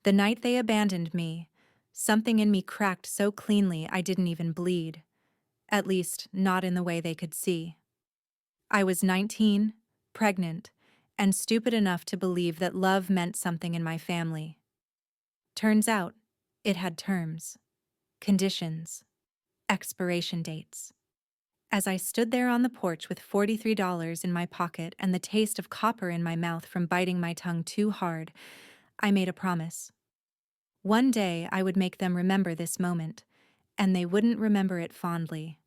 The night they abandoned me, something in me cracked so cleanly I didn't even bleed. At least, not in the way they could see. I was 19, pregnant, and stupid enough to believe that love meant something in my family. Turns out, it had terms, conditions, expiration dates. As I stood there on the porch with $43 in my pocket and the taste of copper in my mouth from biting my tongue too hard, I made a promise. One day I would make them remember this moment, and they wouldn't remember it fondly.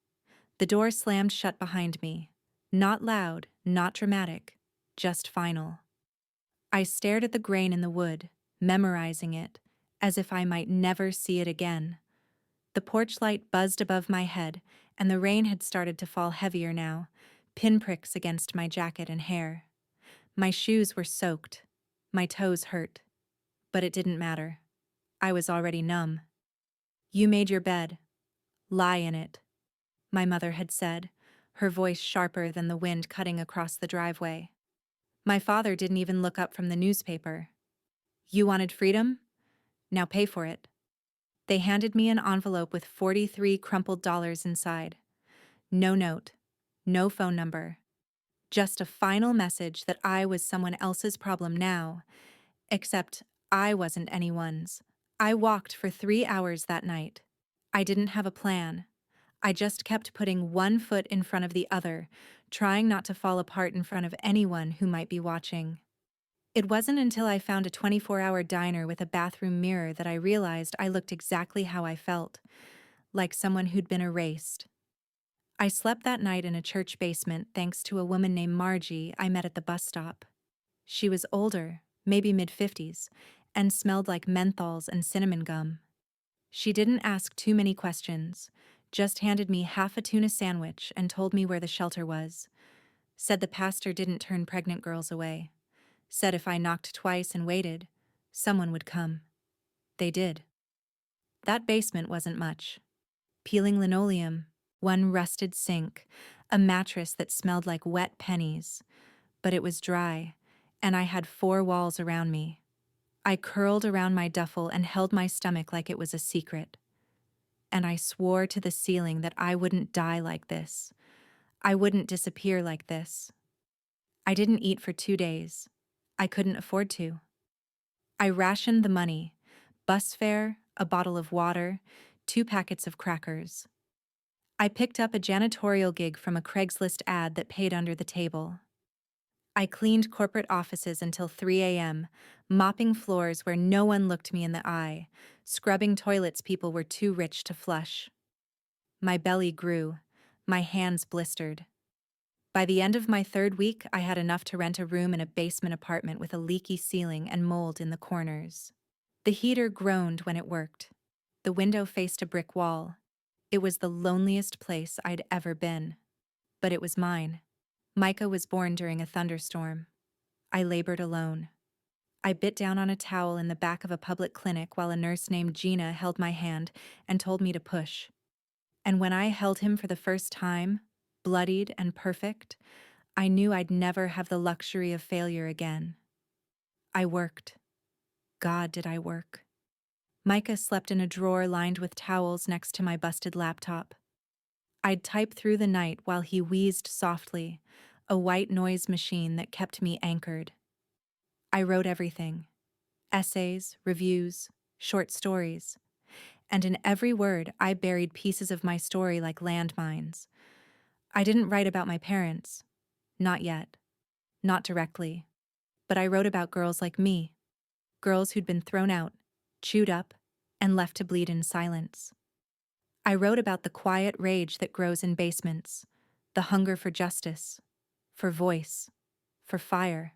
The door slammed shut behind me. Not loud, not dramatic, just final. I stared at the grain in the wood, memorizing it, as if I might never see it again. The porch light buzzed above my head, and the rain had started to fall heavier now, pinpricks against my jacket and hair. My shoes were soaked. My toes hurt. But it didn't matter. I was already numb. "You made your bed. Lie in it," my mother had said, her voice sharper than the wind cutting across the driveway. My father didn't even look up from the newspaper. "You wanted freedom? Now pay for it." They handed me an envelope with 43 crumpled dollars inside. No note, no phone number, just a final message that I was someone else's problem now, except I wasn't anyone's. I walked for 3 hours that night. I didn't have a plan. I just kept putting one foot in front of the other, trying not to fall apart in front of anyone who might be watching. It wasn't until I found a 24-hour diner with a bathroom mirror that I realized I looked exactly how I felt, like someone who'd been erased. I slept that night in a church basement thanks to a woman named Margie I met at the bus stop. She was older, maybe mid-50s, and smelled like menthols and cinnamon gum. She didn't ask too many questions, just handed me half a tuna sandwich and told me where the shelter was. Said the pastor didn't turn pregnant girls away. Said if I knocked twice and waited, someone would come. They did. That basement wasn't much. Peeling linoleum, one rusted sink, a mattress that smelled like wet pennies. But it was dry, and I had 4 walls around me. I curled around my duffel and held my stomach like it was a secret. And I swore to the ceiling that I wouldn't die like this. I wouldn't disappear like this. I didn't eat for 2 days. I couldn't afford to. I rationed the money: bus fare, a bottle of water, 2 packets of crackers. I picked up a janitorial gig from a Craigslist ad that paid under the table. I cleaned corporate offices until 3 a.m., mopping floors where no one looked me in the eye, scrubbing toilets people were too rich to flush. My belly grew, my hands blistered. By the end of my 3rd week, I had enough to rent a room in a basement apartment with a leaky ceiling and mold in the corners. The heater groaned when it worked. The window faced a brick wall. It was the loneliest place I'd ever been. But it was mine. Micah was born during a thunderstorm. I labored alone. I bit down on a towel in the back of a public clinic while a nurse named Gina held my hand and told me to push. And when I held him for the first time, bloodied and perfect, I knew I'd never have the luxury of failure again. I worked. God, did I work. Micah slept in a drawer lined with towels next to my busted laptop. I'd type through the night while he wheezed softly, a white noise machine that kept me anchored. I wrote everything: essays, reviews, short stories. And in every word, I buried pieces of my story like landmines. I didn't write about my parents. Not yet. Not directly. But I wrote about girls like me. Girls who'd been thrown out, chewed up, and left to bleed in silence. I wrote about the quiet rage that grows in basements, the hunger for justice, for voice, for fire.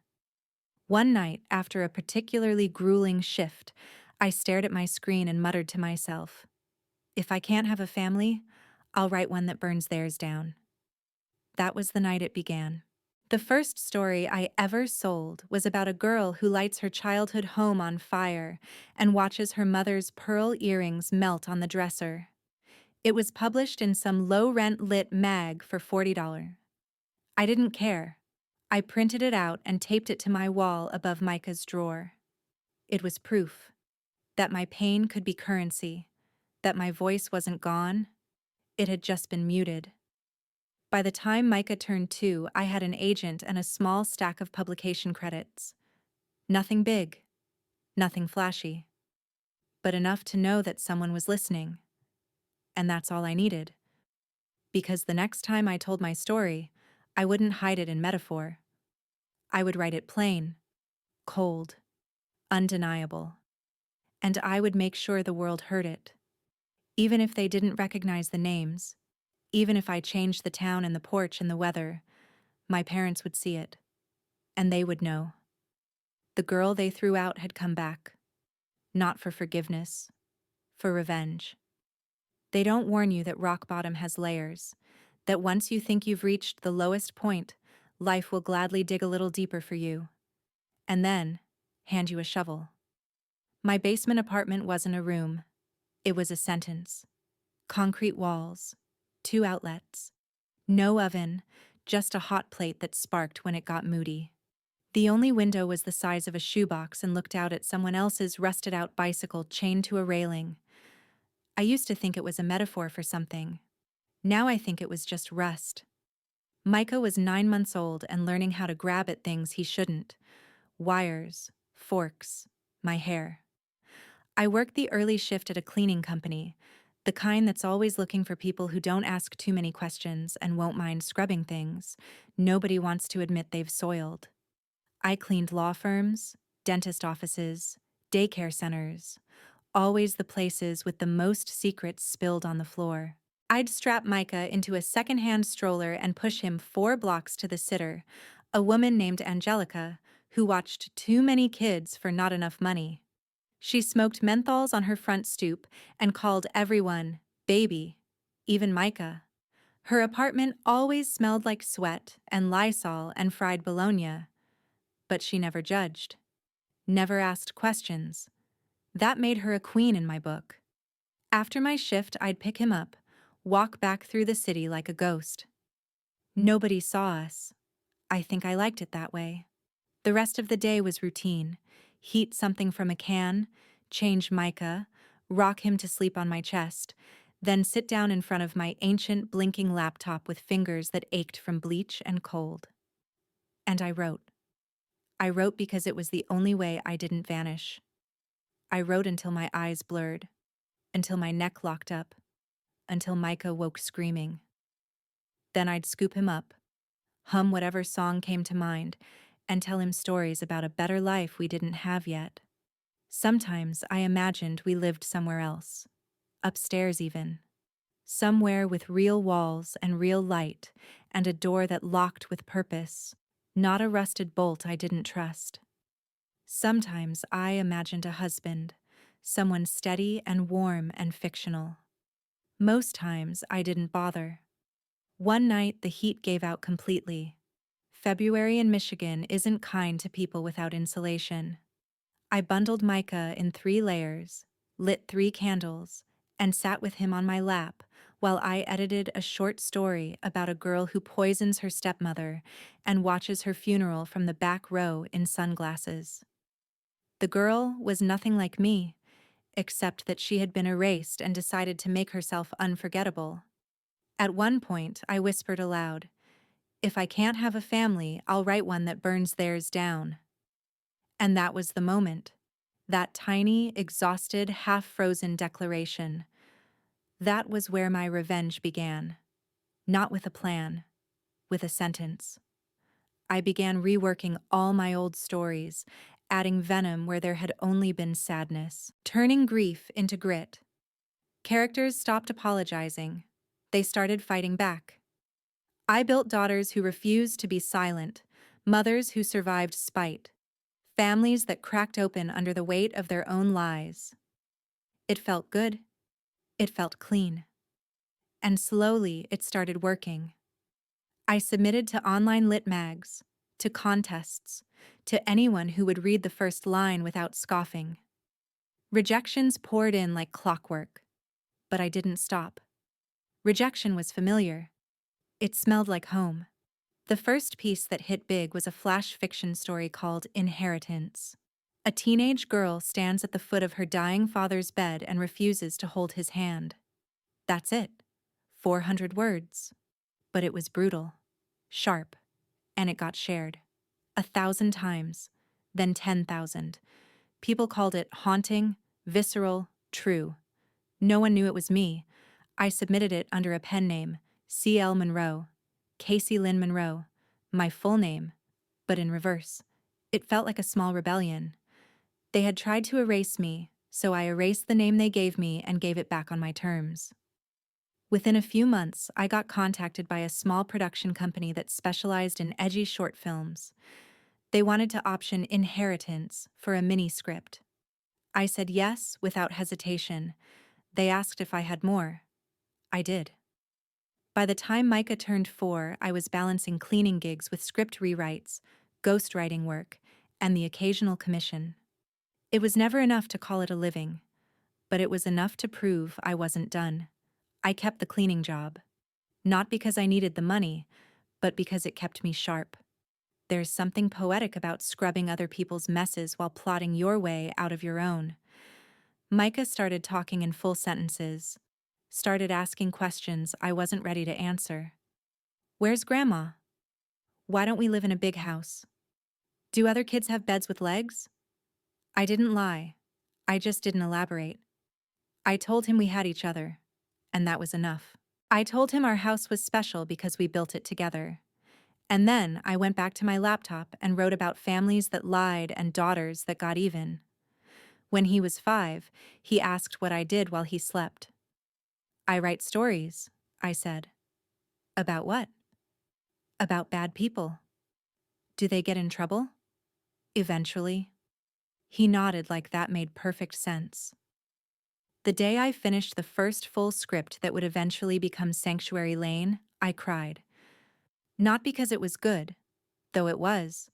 One night, after a particularly grueling shift, I stared at my screen and muttered to myself, "If I can't have a family, I'll write one that burns theirs down." That was the night it began. The first story I ever sold was about a girl who lights her childhood home on fire and watches her mother's pearl earrings melt on the dresser. It was published in some low-rent lit mag for $40. I didn't care. I printed it out and taped it to my wall above Micah's drawer. It was proof. that my pain could be currency, that my voice wasn't gone, it had just been muted. By the time Micah turned 2, I had an agent and a small stack of publication credits. Nothing big, nothing flashy, but enough to know that someone was listening. And that's all I needed. Because the next time I told my story, I wouldn't hide it in metaphor. I would write it plain, cold, undeniable. And I would make sure the world heard it. Even if they didn't recognize the names, even if I changed the town and the porch and the weather, my parents would see it. And they would know. The girl they threw out had come back. Not for forgiveness, for revenge. They don't warn you that rock bottom has layers, that once you think you've reached the lowest point, life will gladly dig a little deeper for you. And then, hand you a shovel. My basement apartment wasn't a room. It was a sentence. Concrete walls, 2 outlets. No oven, just a hot plate that sparked when it got moody. The only window was the size of a shoebox and looked out at someone else's rusted-out bicycle chained to a railing. I used to think it was a metaphor for something. Now I think it was just rust. Micah was 9 months old and learning how to grab at things he shouldn't. Wires, forks, my hair. I worked the early shift at a cleaning company, the kind that's always looking for people who don't ask too many questions and won't mind scrubbing things nobody wants to admit they've soiled. I cleaned law firms, dentist offices, daycare centers, always the places with the most secrets spilled on the floor. I'd strap Micah into a second-hand stroller and push him 4 blocks to the sitter, a woman named Angelica, who watched too many kids for not enough money. She smoked menthols on her front stoop and called everyone baby, even Micah. Her apartment always smelled like sweat and Lysol and fried bologna. But she never judged, never asked questions. That made her a queen in my book. After my shift, I'd pick him up, walk back through the city like a ghost. Nobody saw us. I think I liked it that way. The rest of the day was routine. Heat something from a can, change Micah, rock him to sleep on my chest, then sit down in front of my ancient, blinking laptop with fingers that ached from bleach and cold. And I wrote. I wrote because it was the only way I didn't vanish. I wrote until my eyes blurred, until my neck locked up, until Micah woke screaming. Then I'd scoop him up, hum whatever song came to mind, and tell him stories about a better life we didn't have yet. Sometimes I imagined we lived somewhere else, upstairs even. Somewhere with real walls and real light, and a door that locked with purpose, not a rusted bolt I didn't trust. Sometimes I imagined a husband, someone steady and warm and fictional. Most times I didn't bother. One night the heat gave out completely. February in Michigan isn't kind to people without insulation. I bundled Micah in 3 layers, lit 3 candles, and sat with him on my lap while I edited a short story about a girl who poisons her stepmother and watches her funeral from the back row in sunglasses. The girl was nothing like me, except that she had been erased and decided to make herself unforgettable. At one point, I whispered aloud, "If I can't have a family, I'll write one that burns theirs down." And that was the moment. That tiny, exhausted, half-frozen declaration. That was where my revenge began. Not with a plan, with a sentence. I began reworking all my old stories, adding venom where there had only been sadness, turning grief into grit. Characters stopped apologizing. They started fighting back. I built daughters who refused to be silent, mothers who survived spite, families that cracked open under the weight of their own lies. It felt good. It felt clean. And slowly it started working. I submitted to online lit mags, to contests, to anyone who would read the first line without scoffing. Rejections poured in like clockwork, but I didn't stop. Rejection was familiar. It smelled like home. The first piece that hit big was a flash fiction story called Inheritance. A teenage girl stands at the foot of her dying father's bed and refuses to hold his hand. That's it. 400 words. But it was brutal, sharp, and it got shared. 1,000 times, then 10,000. People called it haunting, visceral, true. No one knew it was me. I submitted it under a pen name, C.L. Monroe, Casey Lynn Monroe, my full name, but in reverse. It felt like a small rebellion. They had tried to erase me, so I erased the name they gave me and gave it back on my terms. Within a few months, I got contacted by a small production company that specialized in edgy short films. They wanted to option Inheritance for a mini-script. I said yes without hesitation. They asked if I had more. I did. By the time Micah turned 4, I was balancing cleaning gigs with script rewrites, ghostwriting work, and the occasional commission. It was never enough to call it a living, but it was enough to prove I wasn't done. I kept the cleaning job. Not because I needed the money, but because it kept me sharp. There's something poetic about scrubbing other people's messes while plotting your way out of your own. Micah started talking in full sentences, started asking questions I wasn't ready to answer. Where's Grandma? Why don't we live in a big house? Do other kids have beds with legs? I didn't lie. I just didn't elaborate. I told him we had each other, and that was enough. I told him our house was special because we built it together. And then I went back to my laptop and wrote about families that lied and daughters that got even. When he was 5, he asked what I did while he slept. I write stories, I said. About what? About bad people. Do they get in trouble? Eventually. He nodded like that made perfect sense. The day I finished the first full script that would eventually become Sanctuary Lane, I cried. Not because it was good, though it was,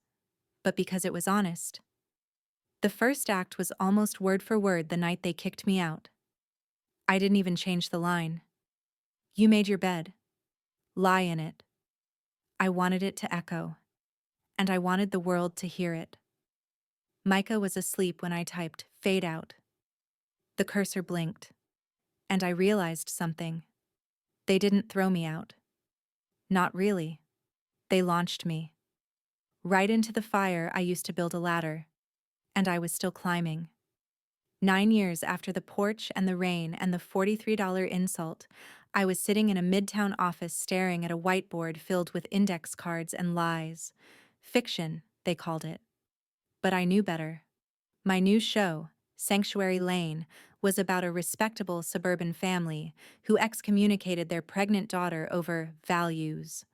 but because it was honest. The first act was almost word for word the night they kicked me out. I didn't even change the line. You made your bed. Lie in it. I wanted it to echo, and I wanted the world to hear it. Micah was asleep when I typed fade out. The cursor blinked, and I realized something. They didn't throw me out. Not really. They launched me. Right into the fire I used to build a ladder, and I was still climbing. 9 years after the porch and the rain and the $43 insult, I was sitting in a midtown office staring at a whiteboard filled with index cards and lies. Fiction, they called it. But I knew better. My new show, Sanctuary Lane, was about a respectable suburban family who excommunicated their pregnant daughter over values.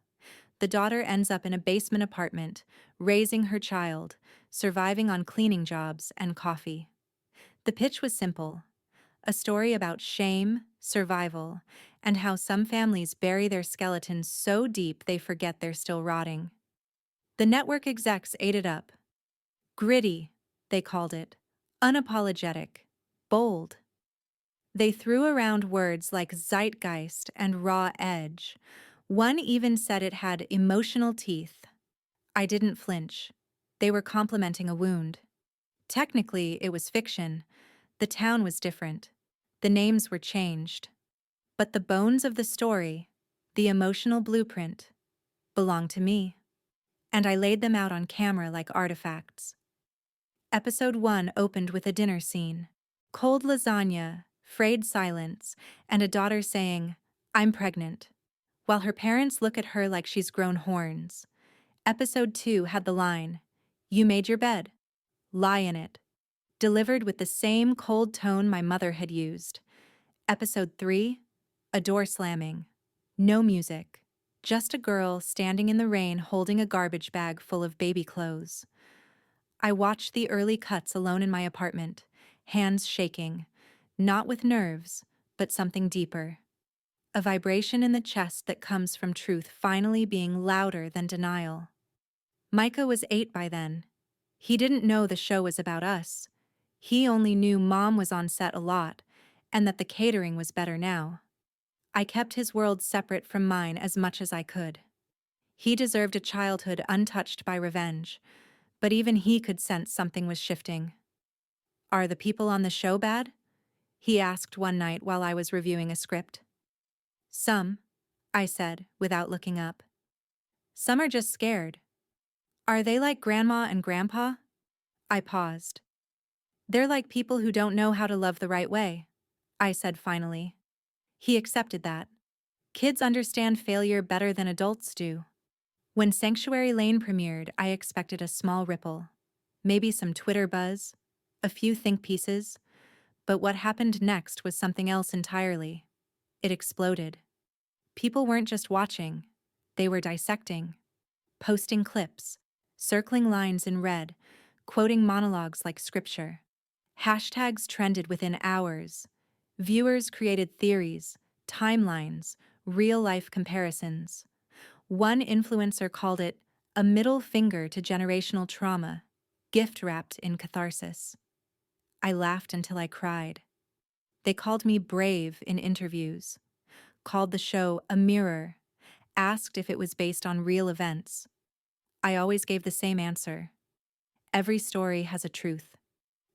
The daughter ends up in a basement apartment, raising her child, surviving on cleaning jobs and coffee. The pitch was simple. A story about shame, survival, and how some families bury their skeletons so deep they forget they're still rotting. The network execs ate it up. Gritty, they called it. Unapologetic. Bold. They threw around words like zeitgeist and raw edge. One even said it had emotional teeth. I didn't flinch. They were complimenting a wound. Technically, it was fiction. The town was different. The names were changed. But the bones of the story, the emotional blueprint, belonged to me. And I laid them out on camera like artifacts. Episode 1 opened with a dinner scene. Cold lasagna, frayed silence, and a daughter saying, "I'm pregnant," while her parents look at her like she's grown horns. Episode 2 had the line, "You made your bed. Lie in it," delivered with the same cold tone my mother had used. Episode 3, a door slamming. No music. Just a girl standing in the rain holding a garbage bag full of baby clothes. I watched the early cuts alone in my apartment, hands shaking, not with nerves, but something deeper. A vibration in the chest that comes from truth finally being louder than denial. Micah was 8 by then. He didn't know the show was about us. He only knew Mom was on set a lot, and that the catering was better now. I kept his world separate from mine as much as I could. He deserved a childhood untouched by revenge, but even he could sense something was shifting. Are the people on the show bad? He asked one night while I was reviewing a script. Some, I said, without looking up. Some are just scared. Are they like Grandma and Grandpa? I paused. They're like people who don't know how to love the right way, I said finally. He accepted that. Kids understand failure better than adults do. When Sanctuary Lane premiered, I expected a small ripple. Maybe some Twitter buzz, a few think pieces, but what happened next was something else entirely. It exploded. People weren't just watching, they were dissecting, posting clips, circling lines in red, quoting monologues like scripture. Hashtags trended within hours. Viewers created theories, timelines, real-life comparisons. One influencer called it a middle finger to generational trauma, gift-wrapped in catharsis. I laughed until I cried. They called me brave in interviews, called the show a mirror, asked if it was based on real events. I always gave the same answer. Every story has a truth.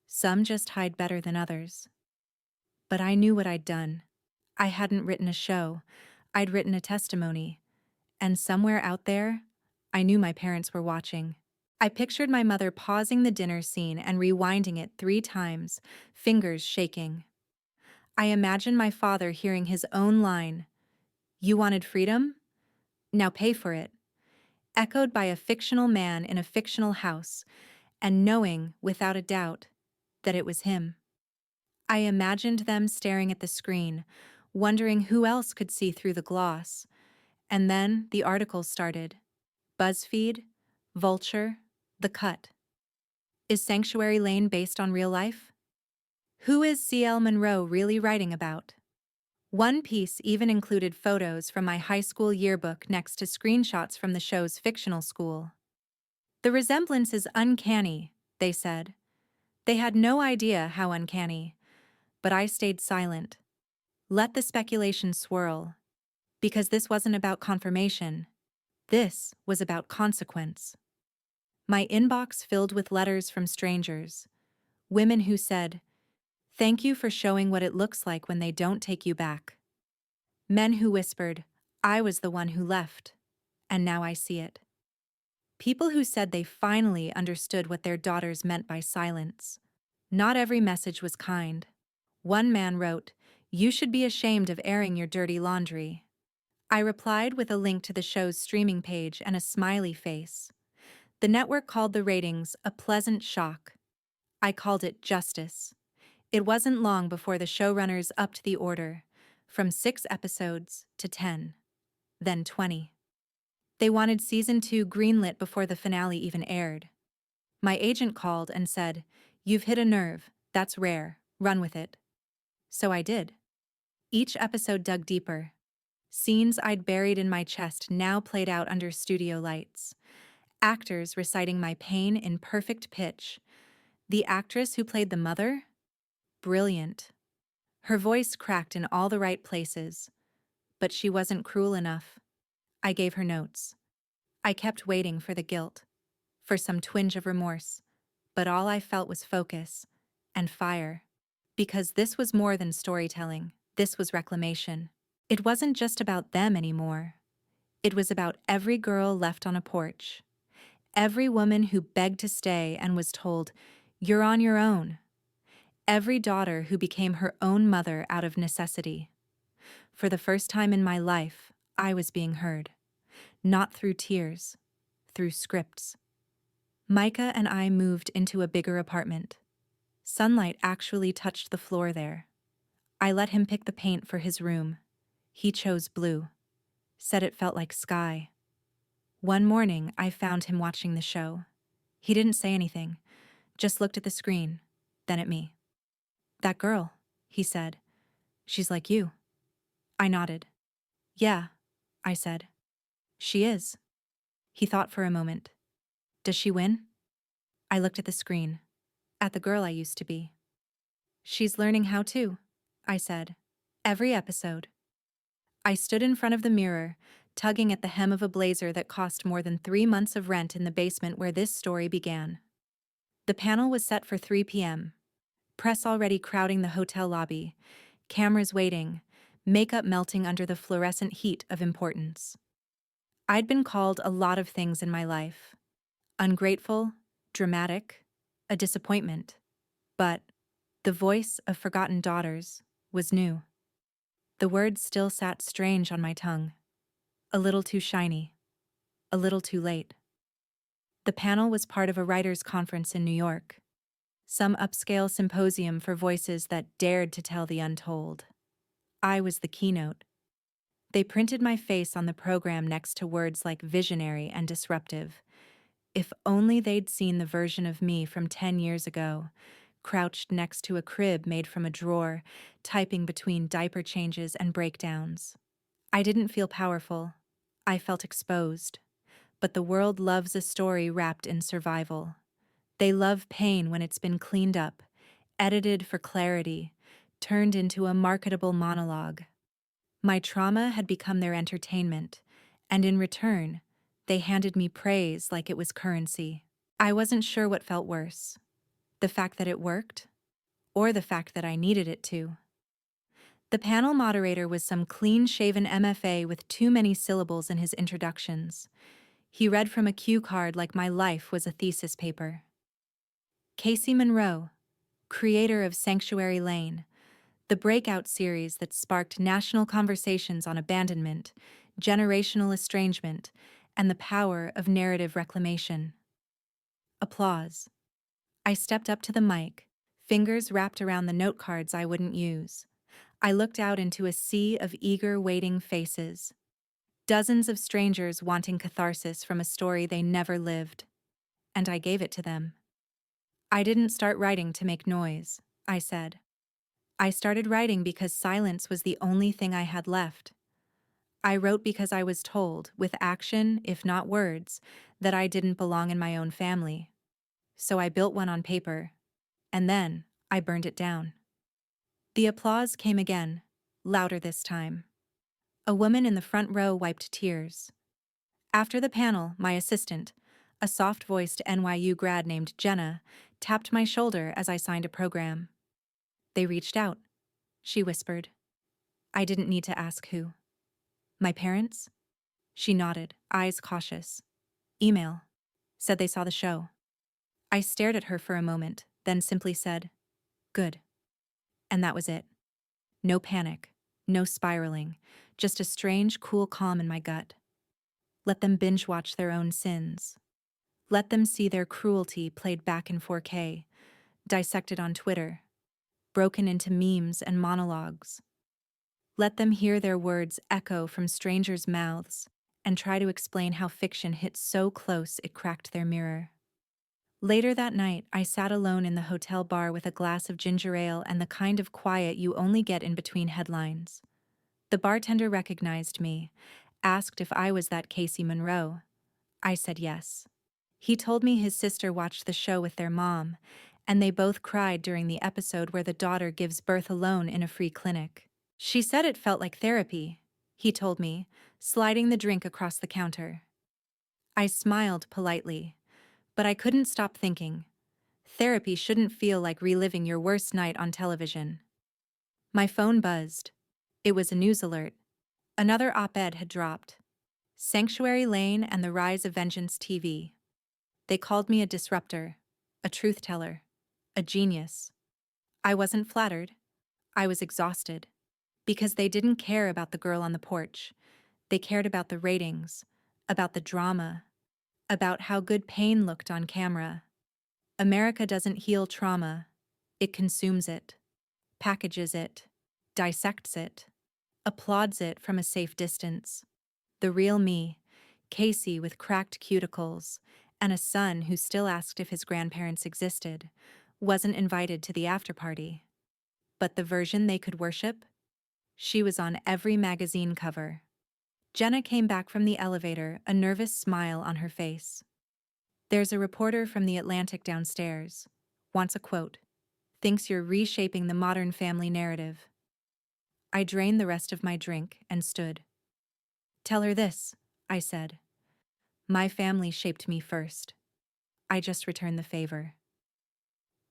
Some just hide better than others. But I knew what I'd done. I hadn't written a show. I'd written a testimony. And somewhere out there, I knew my parents were watching. I pictured my mother pausing the dinner scene and rewinding it 3 times, fingers shaking. I imagined my father hearing his own line, "You wanted freedom? Now pay for it," echoed by a fictional man in a fictional house, and knowing, without a doubt, that it was him. I imagined them staring at the screen, wondering who else could see through the gloss. And then the articles started. BuzzFeed, Vulture, The Cut. Is Sanctuary Lane based on real life? Who is C.L. Monroe really writing about? One piece even included photos from my high school yearbook next to screenshots from the show's fictional school. The resemblance is uncanny, they said. They had no idea how uncanny, but I stayed silent. Let the speculation swirl. Because this wasn't about confirmation. This was about consequence. My inbox filled with letters from strangers, women who said, "Thank you for showing what it looks like when they don't take you back." Men who whispered, "I was the one who left, and now I see it." People who said they finally understood what their daughters meant by silence. Not every message was kind. One man wrote, "You should be ashamed of airing your dirty laundry." I replied with a link to the show's streaming page and a smiley face. The network called the ratings a pleasant shock. I called it justice. It wasn't long before the showrunners upped the order, from 6 episodes to 10, then 20. They wanted season 2 greenlit before the finale even aired. My agent called and said, "You've hit a nerve, that's rare, run with it." So I did. Each episode dug deeper. Scenes I'd buried in my chest now played out under studio lights. Actors reciting my pain in perfect pitch. The actress who played the mother? Brilliant. Her voice cracked in all the right places. But she wasn't cruel enough. I gave her notes. I kept waiting for the guilt, for some twinge of remorse. But all I felt was focus and fire. Because this was more than storytelling, this was reclamation. It wasn't just about them anymore. It was about every girl left on a porch. Every woman who begged to stay and was told, "You're on your own." Every daughter who became her own mother out of necessity. For the first time in my life, I was being heard. Not through tears, through scripts. Micah and I moved into a bigger apartment. Sunlight actually touched the floor there. I let him pick the paint for his room. He chose blue. Said it felt like sky. One morning, I found him watching the show. He didn't say anything, just looked at the screen, then at me. "That girl," he said. "She's like you." I nodded. "Yeah," I said. "She is." He thought for a moment. "Does she win?" I looked at the screen, at the girl I used to be. "She's learning how to," I said. "Every episode." I stood in front of the mirror, tugging at the hem of a blazer that cost more than 3 months of rent in the basement where this story began. The panel was set for 3 p.m. Press already crowding the hotel lobby, cameras waiting, makeup melting under the fluorescent heat of importance. I'd been called a lot of things in my life: ungrateful, dramatic, a disappointment. But the voice of forgotten daughters was new. The words still sat strange on my tongue, a little too shiny, a little too late. The panel was part of a writers' conference in New York, some upscale symposium for voices that dared to tell the untold. I was the keynote. They printed my face on the program next to words like visionary and disruptive. If only they'd seen the version of me from 10 years ago, crouched next to a crib made from a drawer, typing between diaper changes and breakdowns. I didn't feel powerful. I felt exposed. But the world loves a story wrapped in survival. They love pain when it's been cleaned up, edited for clarity, turned into a marketable monologue. My trauma had become their entertainment, and in return, they handed me praise like it was currency. I wasn't sure what felt worse: the fact that it worked, or the fact that I needed it to. The panel moderator was some clean-shaven MFA with too many syllables in his introductions. He read from a cue card like my life was a thesis paper. Casey Monroe, creator of Sanctuary Lane, the breakout series that sparked national conversations on abandonment, generational estrangement, and the power of narrative reclamation. Applause. I stepped up to the mic, fingers wrapped around the note cards I wouldn't use. I looked out into a sea of eager, waiting faces. Dozens of strangers wanting catharsis from a story they never lived. And I gave it to them. I didn't start writing to make noise, I said. I started writing because silence was the only thing I had left. I wrote because I was told, with action, if not words, that I didn't belong in my own family. So I built one on paper, and then I burned it down. The applause came again, louder this time. A woman in the front row wiped tears. After the panel, my assistant, a soft-voiced NYU grad named Jenna, tapped my shoulder as I signed a program. They reached out, she whispered. I didn't need to ask who. My parents? She nodded, eyes cautious. Email. Said they saw the show. I stared at her for a moment, then simply said, good. And that was it. No panic, no spiraling, just a strange, cool calm in my gut. Let them binge-watch their own sins. Let them see their cruelty played back in 4K, dissected on Twitter, broken into memes and monologues. Let them hear their words echo from strangers' mouths and try to explain how fiction hit so close it cracked their mirror. Later that night, I sat alone in the hotel bar with a glass of ginger ale and the kind of quiet you only get in between headlines. The bartender recognized me, asked if I was that Casey Monroe. I said yes. He told me his sister watched the show with their mom, and they both cried during the episode where the daughter gives birth alone in a free clinic. She said it felt like therapy, he told me, sliding the drink across the counter. I smiled politely, but I couldn't stop thinking. Therapy shouldn't feel like reliving your worst night on television. My phone buzzed. It was a news alert. Another op-ed had dropped. Sanctuary Lane and the Rise of Vengeance TV. They called me a disruptor, a truth teller, a genius. I wasn't flattered. I was exhausted. Because they didn't care about the girl on the porch. They cared about the ratings, about the drama, about how good pain looked on camera. America doesn't heal trauma. It consumes it, packages it, dissects it, applauds it from a safe distance. The real me, Casey with cracked cuticles, and a son who still asked if his grandparents existed, wasn't invited to the after-party. But the version they could worship? She was on every magazine cover. Jenna came back from the elevator, a nervous smile on her face. There's a reporter from The Atlantic downstairs. Wants a quote. Thinks you're reshaping the modern family narrative. I drained the rest of my drink and stood. Tell her this, I said. My family shaped me first. I just returned the favor.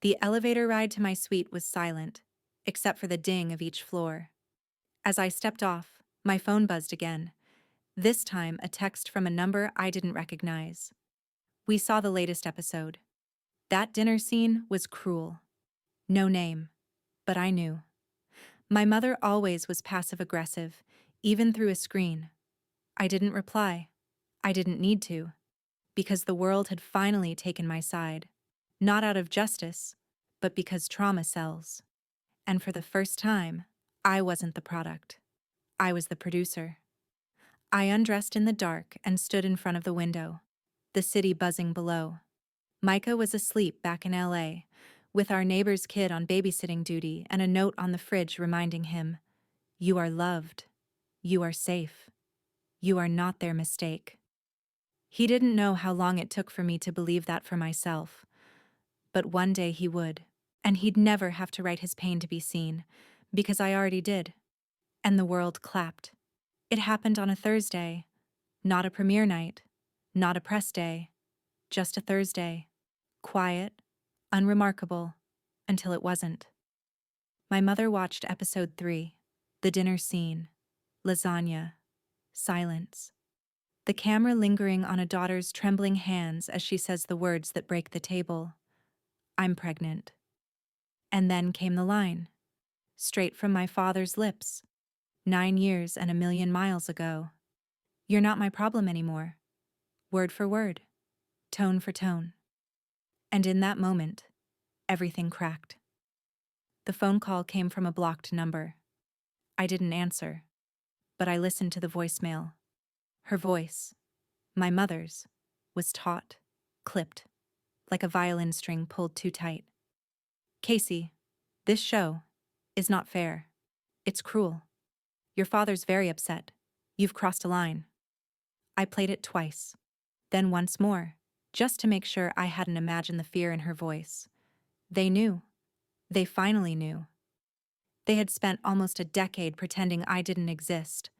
The elevator ride to my suite was silent, except for the ding of each floor. As I stepped off, my phone buzzed again, this time a text from a number I didn't recognize. We saw the latest episode. That dinner scene was cruel. No name, but I knew. My mother always was passive-aggressive, even through a screen. I didn't reply. I didn't need to, because the world had finally taken my side. Not out of justice, but because trauma sells. And for the first time, I wasn't the product. I was the producer. I undressed in the dark and stood in front of the window, the city buzzing below. Micah was asleep back in LA, with our neighbor's kid on babysitting duty and a note on the fridge reminding him, "You are loved. You are safe. You are not their mistake." He didn't know how long it took for me to believe that for myself. But one day he would, and he'd never have to write his pain to be seen, because I already did. And the world clapped. It happened on a Thursday, not a premiere night, not a press day, just a Thursday. Quiet, unremarkable, until it wasn't. My mother watched episode 3, the dinner scene, lasagna, silence. The camera lingering on a daughter's trembling hands as she says the words that break the table. "I'm pregnant." And then came the line, straight from my father's lips, 9 years and a million miles ago. "You're not my problem anymore." Word for word, tone for tone. And in that moment, everything cracked. The phone call came from a blocked number. I didn't answer, but I listened to the voicemail. Her voice, my mother's, was taut, clipped, like a violin string pulled too tight. "Casey, this show is not fair. It's cruel. Your father's very upset. You've crossed a line." I played it twice, then once more, just to make sure I hadn't imagined the fear in her voice. They knew. They finally knew. They had spent almost a decade pretending I didn't exist,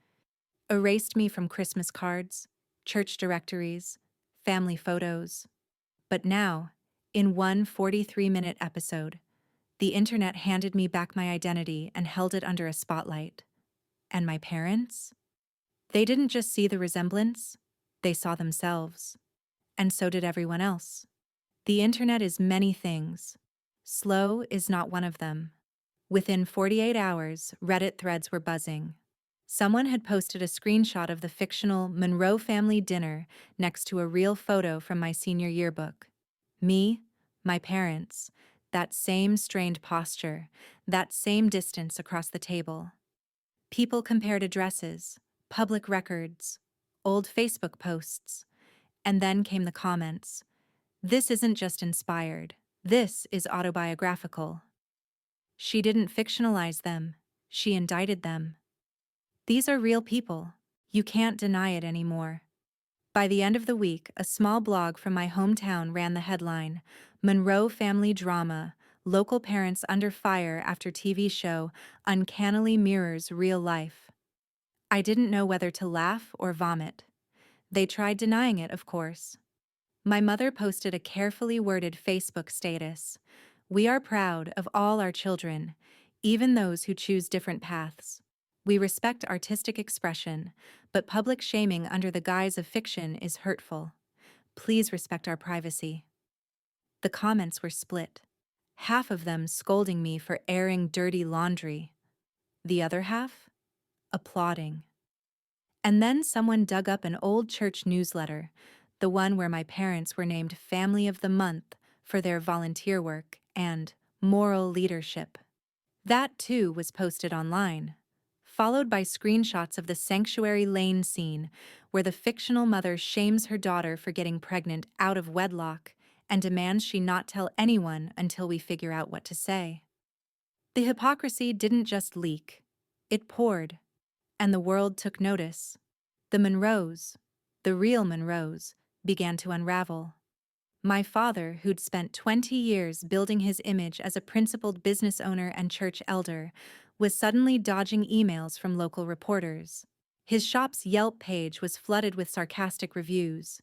erased me from Christmas cards, church directories, family photos. But now, in one 43-minute episode, the internet handed me back my identity and held it under a spotlight. And my parents? They didn't just see the resemblance, they saw themselves. And so did everyone else. The internet is many things. Slow is not one of them. Within 48 hours, Reddit threads were buzzing. Someone had posted a screenshot of the fictional Monroe family dinner next to a real photo from my senior yearbook. Me, my parents, that same strained posture, that same distance across the table. People compared addresses, public records, old Facebook posts, and then came the comments. "This isn't just inspired. This is autobiographical." She didn't fictionalize them. She indicted them. These are real people. You can't deny it anymore. By the end of the week, a small blog from my hometown ran the headline, "Monroe Family Drama, Local Parents Under Fire After TV Show Uncannily Mirrors Real Life." I didn't know whether to laugh or vomit. They tried denying it, of course. My mother posted a carefully worded Facebook status. "We are proud of all our children, even those who choose different paths. We respect artistic expression, but public shaming under the guise of fiction is hurtful. Please respect our privacy." The comments were split, half of them scolding me for airing dirty laundry, the other half applauding. And then someone dug up an old church newsletter, the one where my parents were named Family of the Month for their volunteer work and moral leadership. That, too, was posted online, followed by screenshots of the Sanctuary Lane scene, where the fictional mother shames her daughter for getting pregnant out of wedlock and demands she not tell anyone until we figure out what to say. The hypocrisy didn't just leak, it poured, and the world took notice. The Monroes, the real Monroes, began to unravel. My father, who'd spent 20 years building his image as a principled business owner and church elder, was suddenly dodging emails from local reporters. His shop's Yelp page was flooded with sarcastic reviews.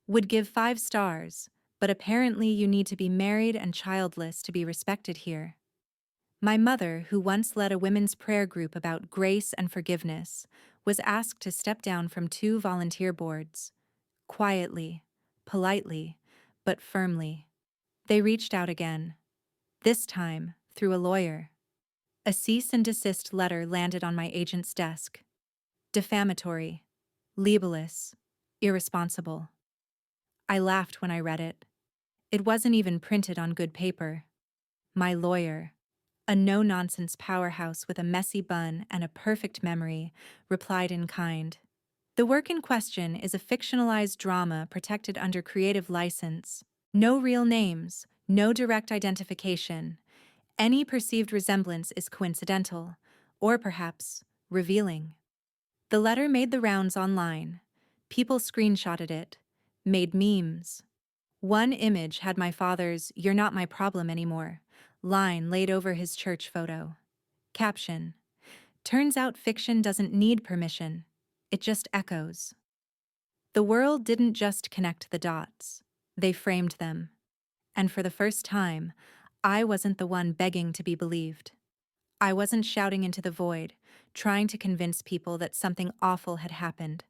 "Would give 5 stars, but apparently you need to be married and childless to be respected here. My mother, who once led a women's prayer group about grace and forgiveness, was asked to step down from 2 volunteer boards. Quietly, politely, but firmly. They reached out again, this time through a lawyer. A cease and desist letter landed on my agent's desk. Defamatory, libelous, irresponsible. I laughed when I read it. It wasn't even printed on good paper. My lawyer, a no-nonsense powerhouse with a messy bun and a perfect memory, replied in kind. The work in question is a fictionalized drama protected under creative license. No real names, no direct identification. Any perceived resemblance is coincidental, or perhaps revealing. The letter made the rounds online. People screenshotted it, made memes. One image had my father's "You're not my problem anymore" line laid over his church photo. Caption: Turns out fiction doesn't need permission. It just echoes. The world didn't just connect the dots. They framed them. And for the first time, I wasn't the one begging to be believed. I wasn't shouting into the void, trying to convince people that something awful had happened.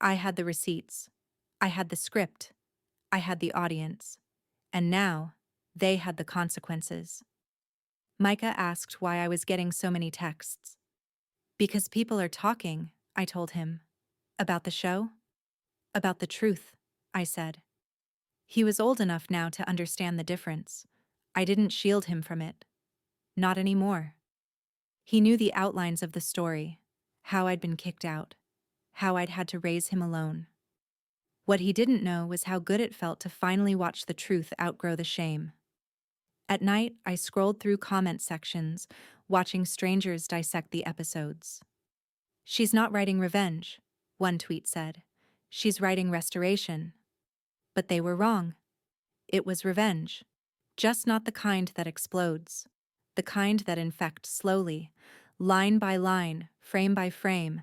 I had the receipts. I had the script. I had the audience. And now, they had the consequences. Micah asked why I was getting so many texts. Because people are talking, I told him. About the show? About the truth, I said. He was old enough now to understand the difference. I didn't shield him from it. Not anymore. He knew the outlines of the story, how I'd been kicked out, how I'd had to raise him alone. What he didn't know was how good it felt to finally watch the truth outgrow the shame. At night, I scrolled through comment sections, watching strangers dissect the episodes. She's not writing revenge, one tweet said. She's writing restoration. But they were wrong. It was revenge. Just not the kind that explodes. The kind that infects slowly, line by line, frame by frame,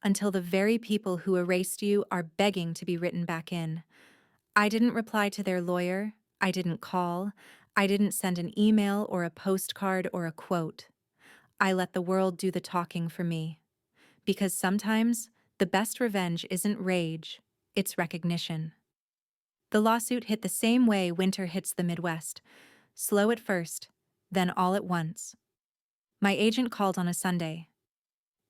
until the very people who erased you are begging to be written back in. I didn't reply to their lawyer. I didn't call. I didn't send an email or a postcard or a quote. I let the world do the talking for me. Because sometimes, the best revenge isn't rage, it's recognition. The lawsuit hit the same way winter hits the Midwest. Slow at first, then all at once. My agent called on a Sunday.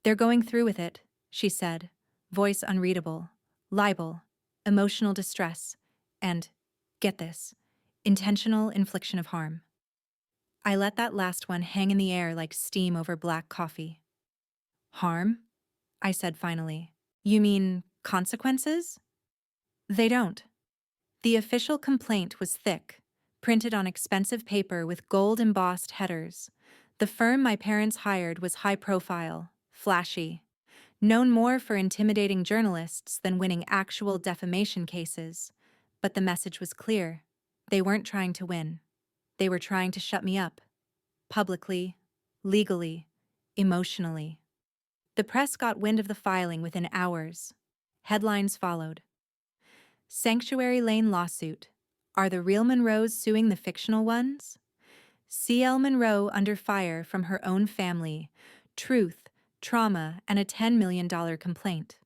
They're going through with it, she said, voice unreadable, libel, emotional distress, and, get this, intentional infliction of harm. I let that last one hang in the air like steam over black coffee. Harm? I said finally. You mean consequences? They don't. The official complaint was thick, printed on expensive paper with gold-embossed headers. The firm my parents hired was high-profile, flashy, known more for intimidating journalists than winning actual defamation cases. But the message was clear. They weren't trying to win. They were trying to shut me up. Publicly, legally, emotionally. The press got wind of the filing within hours. Headlines followed. Sanctuary Lane lawsuit. Are the real Monroes suing the fictional ones? C.L. Monroe under fire from her own family. Truth, trauma, and a $10 million complaint.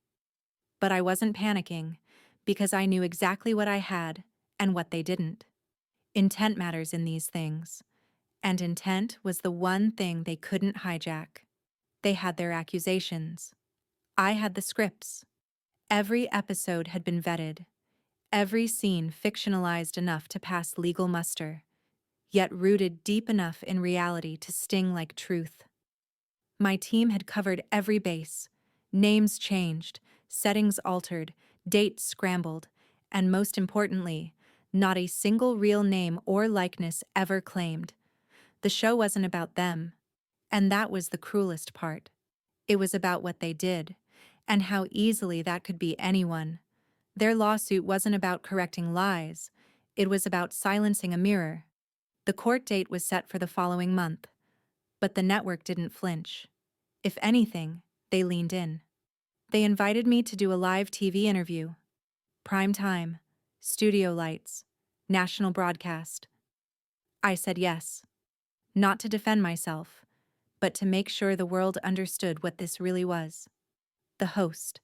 But I wasn't panicking, because I knew exactly what I had and what they didn't. Intent matters in these things. And intent was the one thing they couldn't hijack. They had their accusations. I had the scripts. Every episode had been vetted. Every scene fictionalized enough to pass legal muster, yet rooted deep enough in reality to sting like truth. My team had covered every base. Names changed, settings altered, dates scrambled, and most importantly, not a single real name or likeness ever claimed. The show wasn't about them, and that was the cruelest part. It was about what they did, and how easily that could be anyone. Their lawsuit wasn't about correcting lies. It was about silencing a mirror. The court date was set for the following month, but the network didn't flinch. If anything, they leaned in. They invited me to do a live TV interview. Prime time, studio lights, National broadcast. I said yes. Not to defend myself, but to make sure the world understood what this really was. The host,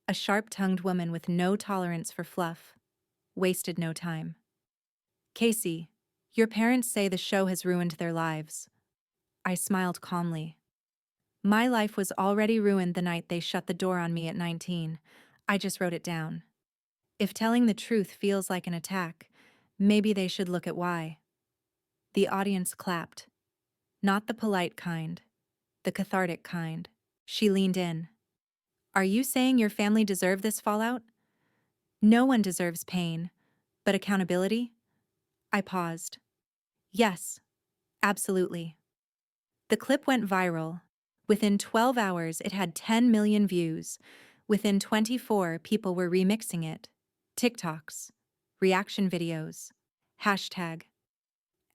a sharp-tongued woman with no tolerance for fluff, wasted no time. Casey, your parents say the show has ruined their lives. I smiled calmly. My life was already ruined the night they shut the door on me at 19. I just wrote it down. If telling the truth feels like an attack, maybe they should look at why. The audience clapped. Not the polite kind, the cathartic kind. She leaned in. Are you saying your family deserved this fallout? No one deserves pain, but accountability? I paused. Yes, absolutely. The clip went viral. Within 12 hours, it had 10 million views. Within 24, people were remixing it. TikToks, reaction videos, hashtag,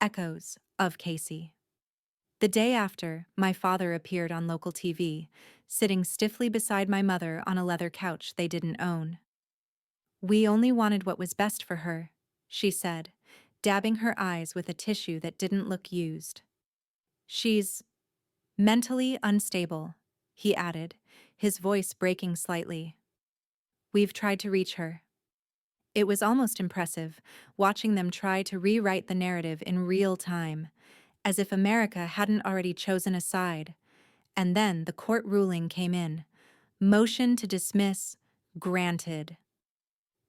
echoes of Casey. The day after, my father appeared on local TV, sitting stiffly beside my mother on a leather couch they didn't own. We only wanted what was best for her, she said, dabbing her eyes with a tissue that didn't look used. She's mentally unstable, he added, his voice breaking slightly. We've tried to reach her. It was almost impressive, watching them try to rewrite the narrative in real time, as if America hadn't already chosen a side. And then the court ruling came in. Motion to dismiss, granted.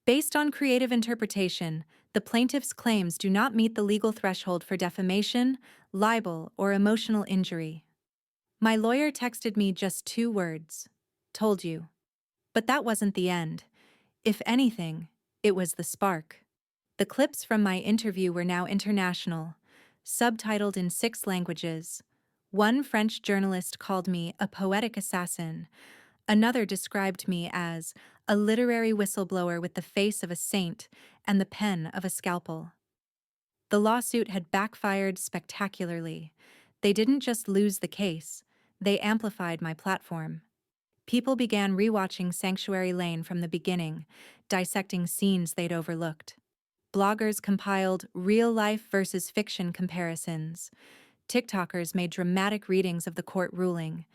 Based on creative interpretation, the plaintiff's claims do not meet the legal threshold for defamation, libel, or emotional injury. My lawyer texted me just 2 words. Told you. But that wasn't the end. If anything, it was the spark. The clips from my interview were now international, subtitled in 6 languages. One French journalist called me a poetic assassin. Another described me as a literary whistleblower with the face of a saint and the pen of a scalpel. The lawsuit had backfired spectacularly. They didn't just lose the case, they amplified my platform. People began rewatching Sanctuary Lane from the beginning, dissecting scenes they'd overlooked. Bloggers compiled real-life versus fiction comparisons. TikTokers made dramatic readings of the court ruling.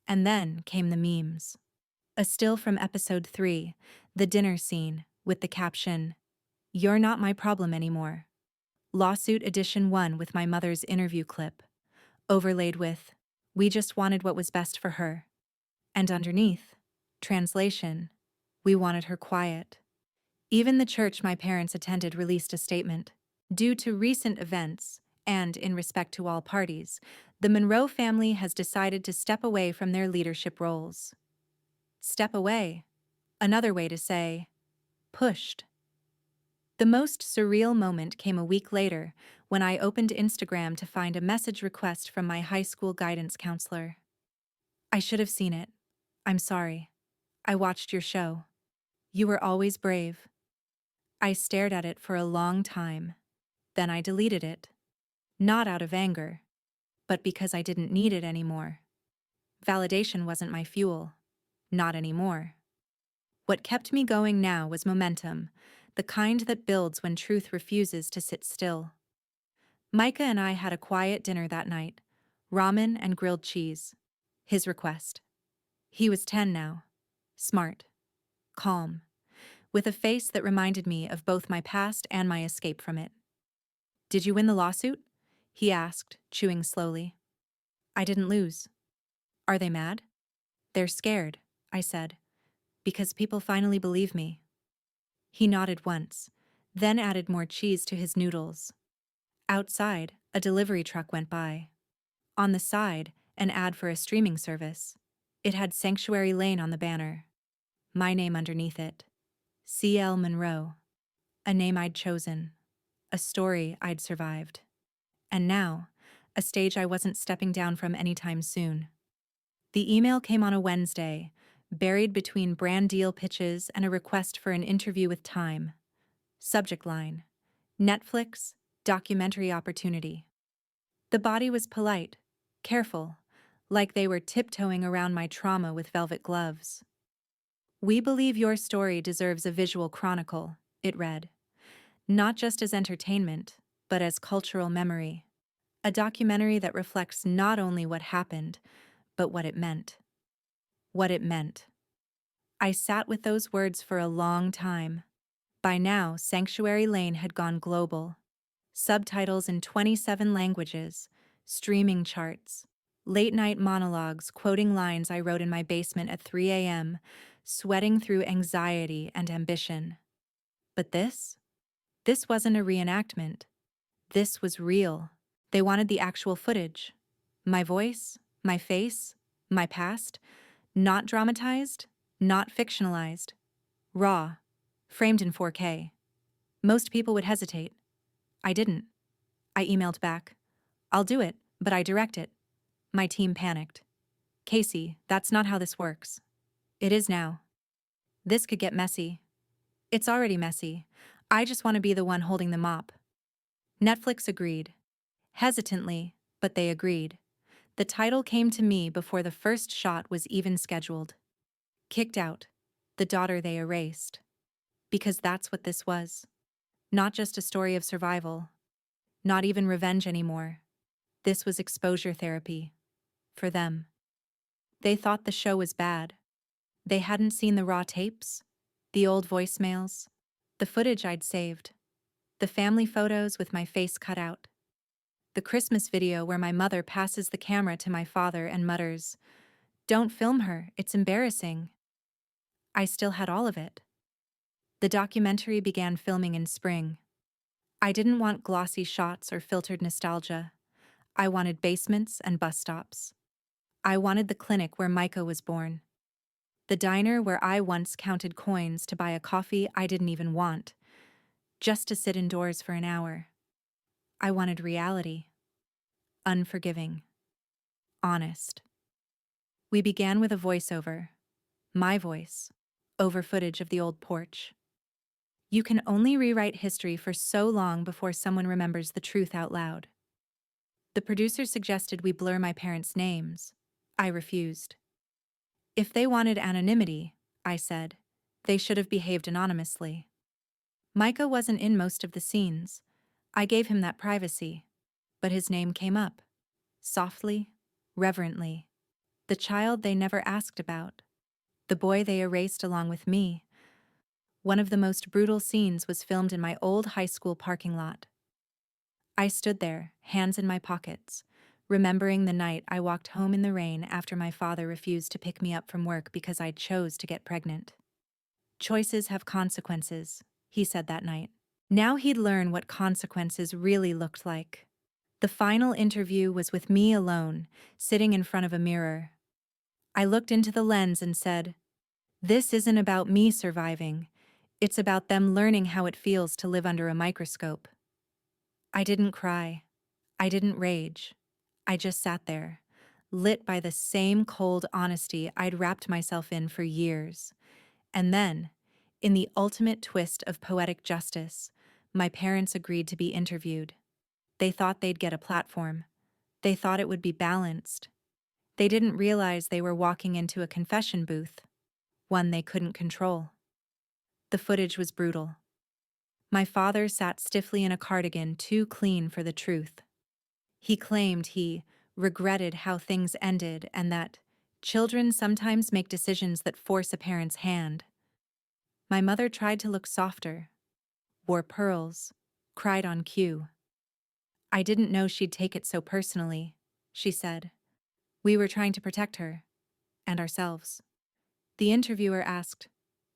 And then came the memes. A still from episode 3, the dinner scene, with the caption, "You're not my problem anymore." Lawsuit edition 1 with my mother's interview clip, overlaid with, "We just wanted what was best for her." And underneath, translation, "We wanted her quiet." Even the church my parents attended released a statement. Due to recent events, and in respect to all parties, the Monroe family has decided to step away from their leadership roles. Step away. Another way to say, pushed. The most surreal moment came a week later when I opened Instagram to find a message request from my high school guidance counselor. I should have seen it. I'm sorry. I watched your show. You were always brave. I stared at it for a long time. Then I deleted it. Not out of anger, but because I didn't need it anymore. Validation wasn't my fuel. Not anymore. What kept me going now was momentum, the kind that builds when truth refuses to sit still. Micah and I had a quiet dinner that night, ramen and grilled cheese. His request. He was 10 now. Smart. Calm. With a face that reminded me of both my past and my escape from it. Did you win the lawsuit? He asked, chewing slowly. I didn't lose. Are they mad? They're scared, I said, because people finally believe me. He nodded once, then added more cheese to his noodles. Outside, a delivery truck went by. On the side, an ad for a streaming service. It had Sanctuary Lane on the banner. My name underneath it. C.L. Monroe. A name I'd chosen. A story I'd survived. And now, a stage I wasn't stepping down from anytime soon. The email came on a Wednesday, buried between brand deal pitches and a request for an interview with Time. Subject line: Netflix, documentary opportunity. The body was polite, careful, like they were tiptoeing around my trauma with velvet gloves. We believe your story deserves a visual chronicle, it read. not just as entertainment, but as cultural memory. A documentary that reflects not only what happened, but what it meant. What it meant. I sat with those words for a long time. By now, Sanctuary Lane had gone global. Subtitles in 27 languages, streaming charts, late-night monologues quoting lines I wrote in my basement at 3 a.m., sweating through anxiety and ambition. But this wasn't a reenactment. This was real. They wanted the actual footage. My voice, my face, my past, not dramatized, not fictionalized. Raw, framed in 4K. Most people would hesitate. I didn't. I emailed back. I'll do it, but I direct it. My team panicked. Casey, that's not how this works. It is now. This could get messy. It's already messy. I just want to be the one holding the mop. Netflix agreed. Hesitantly, but they agreed. The title came to me before the first shot was even scheduled. Kicked out. The daughter they erased. Because that's what this was. Not just a story of survival. Not even revenge anymore. This was exposure therapy. For them. They thought the show was bad. They hadn't seen the raw tapes, the old voicemails, the footage I'd saved, the family photos with my face cut out, the Christmas video where my mother passes the camera to my father and mutters, "Don't film her, it's embarrassing." I still had all of it. The documentary began filming in spring. I didn't want glossy shots or filtered nostalgia. I wanted basements and bus stops. I wanted the clinic where Micah was born. The diner where I once counted coins to buy a coffee I didn't even want, just to sit indoors for an hour. I wanted reality. Unforgiving. Honest. We began with a voiceover. My voice. Over footage of the old porch. You can only rewrite history for so long before someone remembers the truth out loud. The producer suggested we blur my parents' names. I refused. If they wanted anonymity, I said, they should have behaved anonymously. Micah wasn't in most of the scenes. I gave him that privacy. But his name came up. Softly, reverently. The child they never asked about. The boy they erased along with me. One of the most brutal scenes was filmed in my old high school parking lot. I stood there, hands in my pockets, remembering the night I walked home in the rain after my father refused to pick me up from work because I chose to get pregnant. Choices have consequences, he said that night. Now he'd learn what consequences really looked like. The final interview was with me alone, sitting in front of a mirror. I looked into the lens and said, "This isn't about me surviving. It's about them learning how it feels to live under a microscope." I didn't cry. I didn't rage. I just sat there, lit by the same cold honesty I'd wrapped myself in for years. And then, in the ultimate twist of poetic justice, my parents agreed to be interviewed. They thought they'd get a platform. They thought it would be balanced. They didn't realize they were walking into a confession booth, one they couldn't control. The footage was brutal. My father sat stiffly in a cardigan too clean for the truth. He claimed he regretted how things ended and that children sometimes make decisions that force a parent's hand. My mother tried to look softer, wore pearls, cried on cue. "I didn't know she'd take it so personally," she said. "We were trying to protect her, and ourselves." The interviewer asked,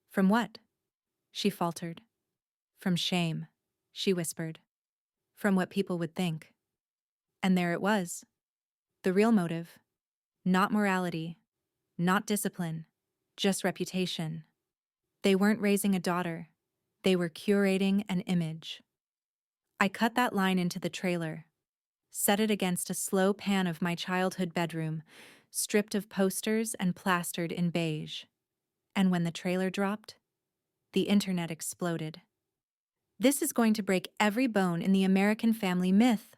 "From what?" She faltered. "From shame," she whispered. "From what people would think." And there it was. The real motive. Not morality, not discipline, just reputation. They weren't raising a daughter. They were curating an image. I cut that line into the trailer, set it against a slow pan of my childhood bedroom, stripped of posters and plastered in beige. And when the trailer dropped, the internet exploded. This is going to break every bone in the American family myth.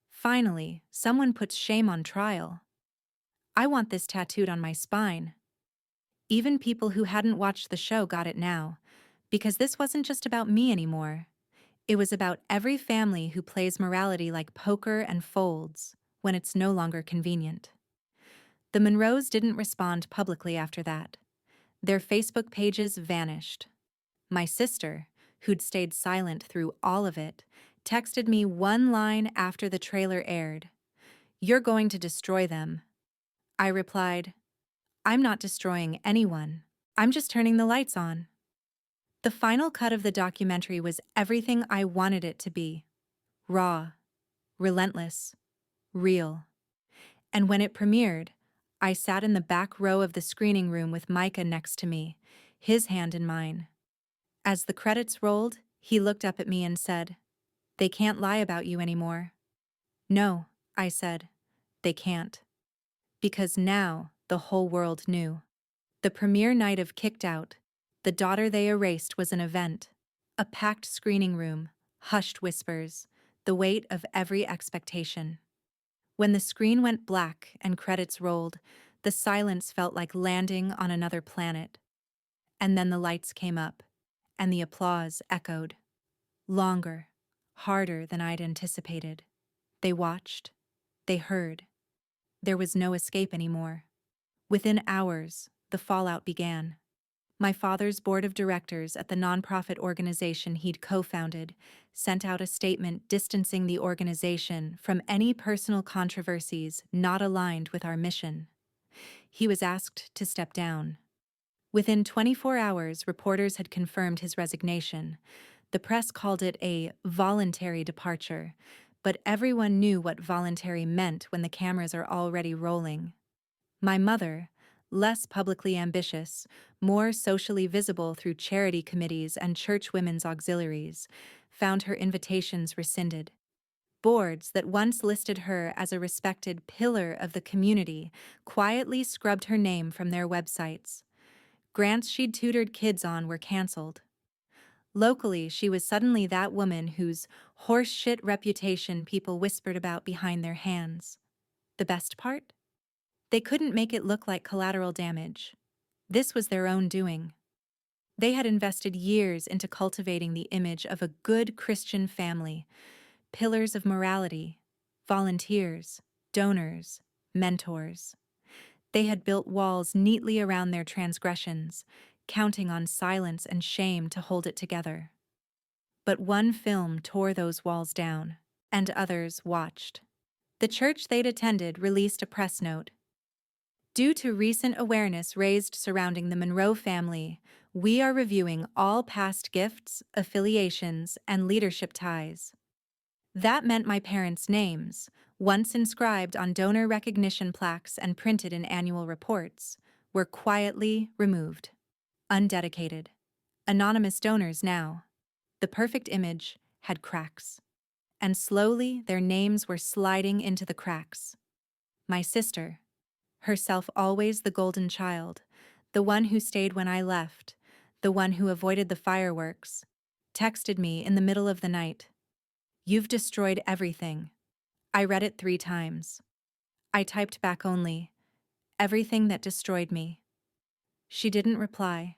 Finally, someone puts shame on trial. I want this tattooed on my spine. Even people who hadn't watched the show got it now, because this wasn't just about me anymore. It was about every family who plays morality like poker and folds when it's no longer convenient. The Monroes didn't respond publicly after that. Their Facebook pages vanished. My sister, who'd stayed silent through all of it, texted me one line after the trailer aired. "You're going to destroy them." I replied, "I'm not destroying anyone. I'm just turning the lights on." The final cut of the documentary was everything I wanted it to be: raw, relentless, real. And when it premiered, I sat in the back row of the screening room with Micah next to me, his hand in mine. As the credits rolled, he looked up at me and said, "They can't lie about you anymore." "No," I said, "they can't." Because now the whole world knew. The premiere night of Kicked Out, The Daughter They Erased was an event. A packed screening room, hushed whispers, the weight of every expectation. When the screen went black and credits rolled, the silence felt like landing on another planet. And then the lights came up, and the applause echoed. Longer, harder than I'd anticipated. They watched. They heard. There was no escape anymore. Within hours, the fallout began. My father's board of directors at the nonprofit organization he'd co-founded sent out a statement distancing the organization from any personal controversies not aligned with our mission. He was asked to step down. Within 24 hours, reporters had confirmed his resignation. The press called it a voluntary departure, but everyone knew what voluntary meant when the cameras are already rolling. My mother, less publicly ambitious, more socially visible through charity committees and church women's auxiliaries, found her invitations rescinded. Boards that once listed her as a respected pillar of the community quietly scrubbed her name from their websites. Grants she'd tutored kids on were canceled. Locally, she was suddenly that woman whose horseshit reputation people whispered about behind their hands. The best part? They couldn't make it look like collateral damage. This was their own doing. They had invested years into cultivating the image of a good Christian family, pillars of morality, volunteers, donors, mentors. They had built walls neatly around their transgressions, counting on silence and shame to hold it together. But one film tore those walls down, and others watched. The church they'd attended released a press note. "Due to recent awareness raised surrounding the Monroe family, we are reviewing all past gifts, affiliations, and leadership ties." That meant my parents' names, once inscribed on donor recognition plaques and printed in annual reports, were quietly removed. Undedicated. Anonymous donors now. The perfect image had cracks. And slowly their names were sliding into the cracks. My sister, herself always the golden child, the one who stayed when I left, the one who avoided the fireworks, texted me in the middle of the night. "You've destroyed everything." I read it 3 times. I typed back only, "Everything that destroyed me." She didn't reply.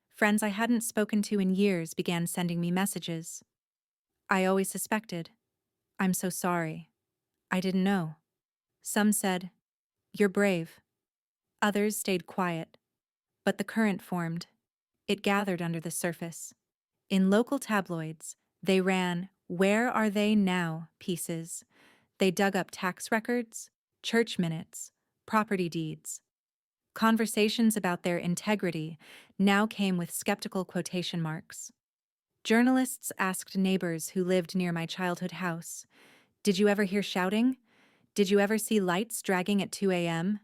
Friends I hadn't spoken to in years began sending me messages. I always suspected. "I'm so sorry. I didn't know." Some said, "You're brave." Others stayed quiet. But the current formed. It gathered under the surface. In local tabloids, they ran "Where are they now?" pieces. They dug up tax records, church minutes, property deeds. Conversations about their integrity now came with skeptical quotation marks. Journalists asked neighbors who lived near my childhood house, "Did you ever hear shouting? Did you ever see lights dragging at 2 a.m.?"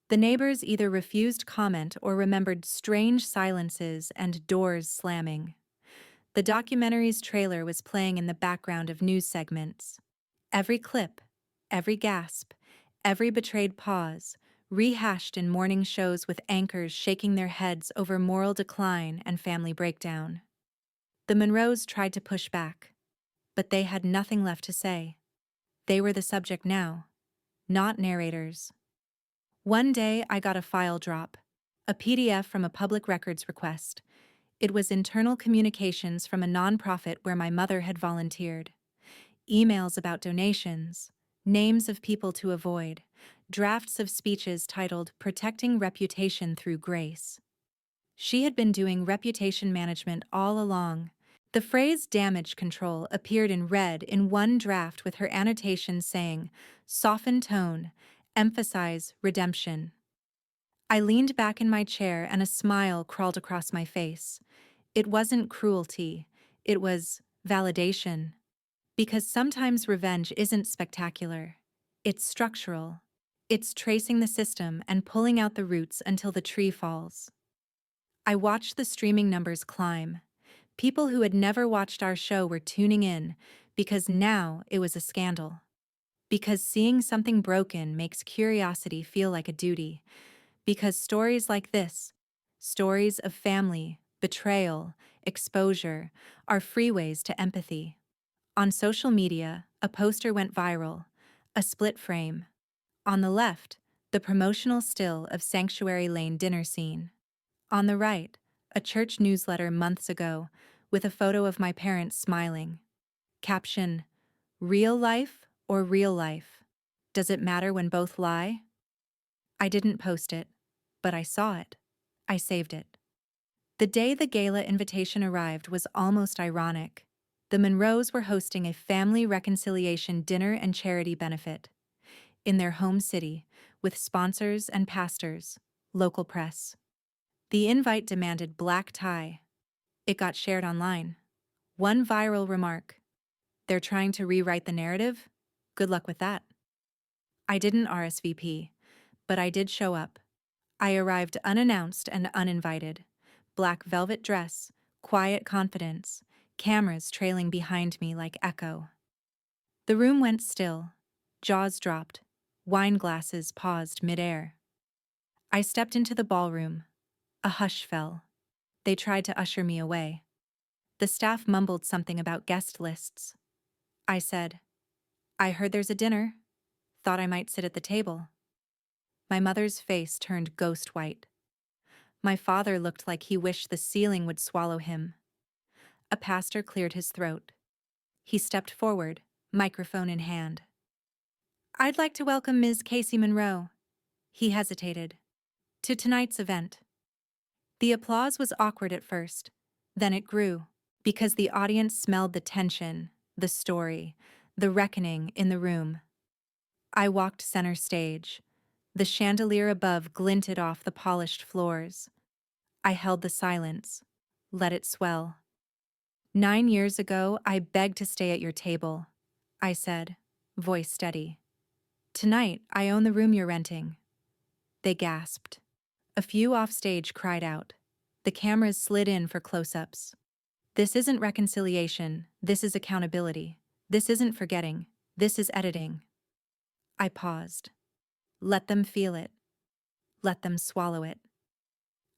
The neighbors either refused comment or remembered strange silences and doors slamming. The documentary's trailer was playing in the background of news segments. Every clip, every gasp, every betrayed pause, rehashed in morning shows with anchors shaking their heads over moral decline and family breakdown. The Monroes tried to push back, but they had nothing left to say. They were the subject now, not narrators. One day I got a file drop, a PDF from a public records request. It was internal communications from a nonprofit where my mother had volunteered. Emails about donations, names of people to avoid, drafts of speeches titled Protecting Reputation Through Grace. She had been doing reputation management all along. The phrase damage control appeared in red in one draft with her annotation saying, soften tone, emphasize redemption. I leaned back in my chair and a smile crawled across my face. It wasn't cruelty, it was validation. Because sometimes revenge isn't spectacular. It's structural. It's tracing the system and pulling out the roots until the tree falls. I watched the streaming numbers climb. People who had never watched our show were tuning in because now it was a scandal. Because seeing something broken makes curiosity feel like a duty. Because stories like this, stories of family, betrayal, exposure, are freeways to empathy. On social media, a poster went viral, a split frame. On the left, the promotional still of Sanctuary Lane dinner scene. On the right, a church newsletter months ago, with a photo of my parents smiling. Caption, real life or real life? Does it matter when both lie? I didn't post it, but I saw it. I saved it. The day the gala invitation arrived was almost ironic. The Monroes were hosting a family reconciliation dinner and charity benefit in their home city with sponsors and pastors, local press. The invite demanded black tie. It got shared online. One viral remark. They're trying to rewrite the narrative? Good luck with that. I didn't RSVP, but I did show up. I arrived unannounced and uninvited. Black velvet dress, quiet confidence, cameras trailing behind me like echo. The room went still. Jaws dropped. Wine glasses paused midair. I stepped into the ballroom. A hush fell. They tried to usher me away. The staff mumbled something about guest lists. I said, I heard there's a dinner. Thought I might sit at the table. My mother's face turned ghost white. My father looked like he wished the ceiling would swallow him. A pastor cleared his throat. He stepped forward, microphone in hand. I'd like to welcome Ms. Casey Monroe. He hesitated. To tonight's event. The applause was awkward at first. Then it grew, because the audience smelled the tension, the story, the reckoning in the room. I walked center stage. The chandelier above glinted off the polished floors. I held the silence, let it swell. 9 years ago, I begged to stay at your table, I said, voice steady. Tonight, I own the room you're renting. They gasped. A few offstage cried out. The cameras slid in for close-ups. This isn't reconciliation, this is accountability. This isn't forgetting, this is editing. I paused. Let them feel it. Let them swallow it.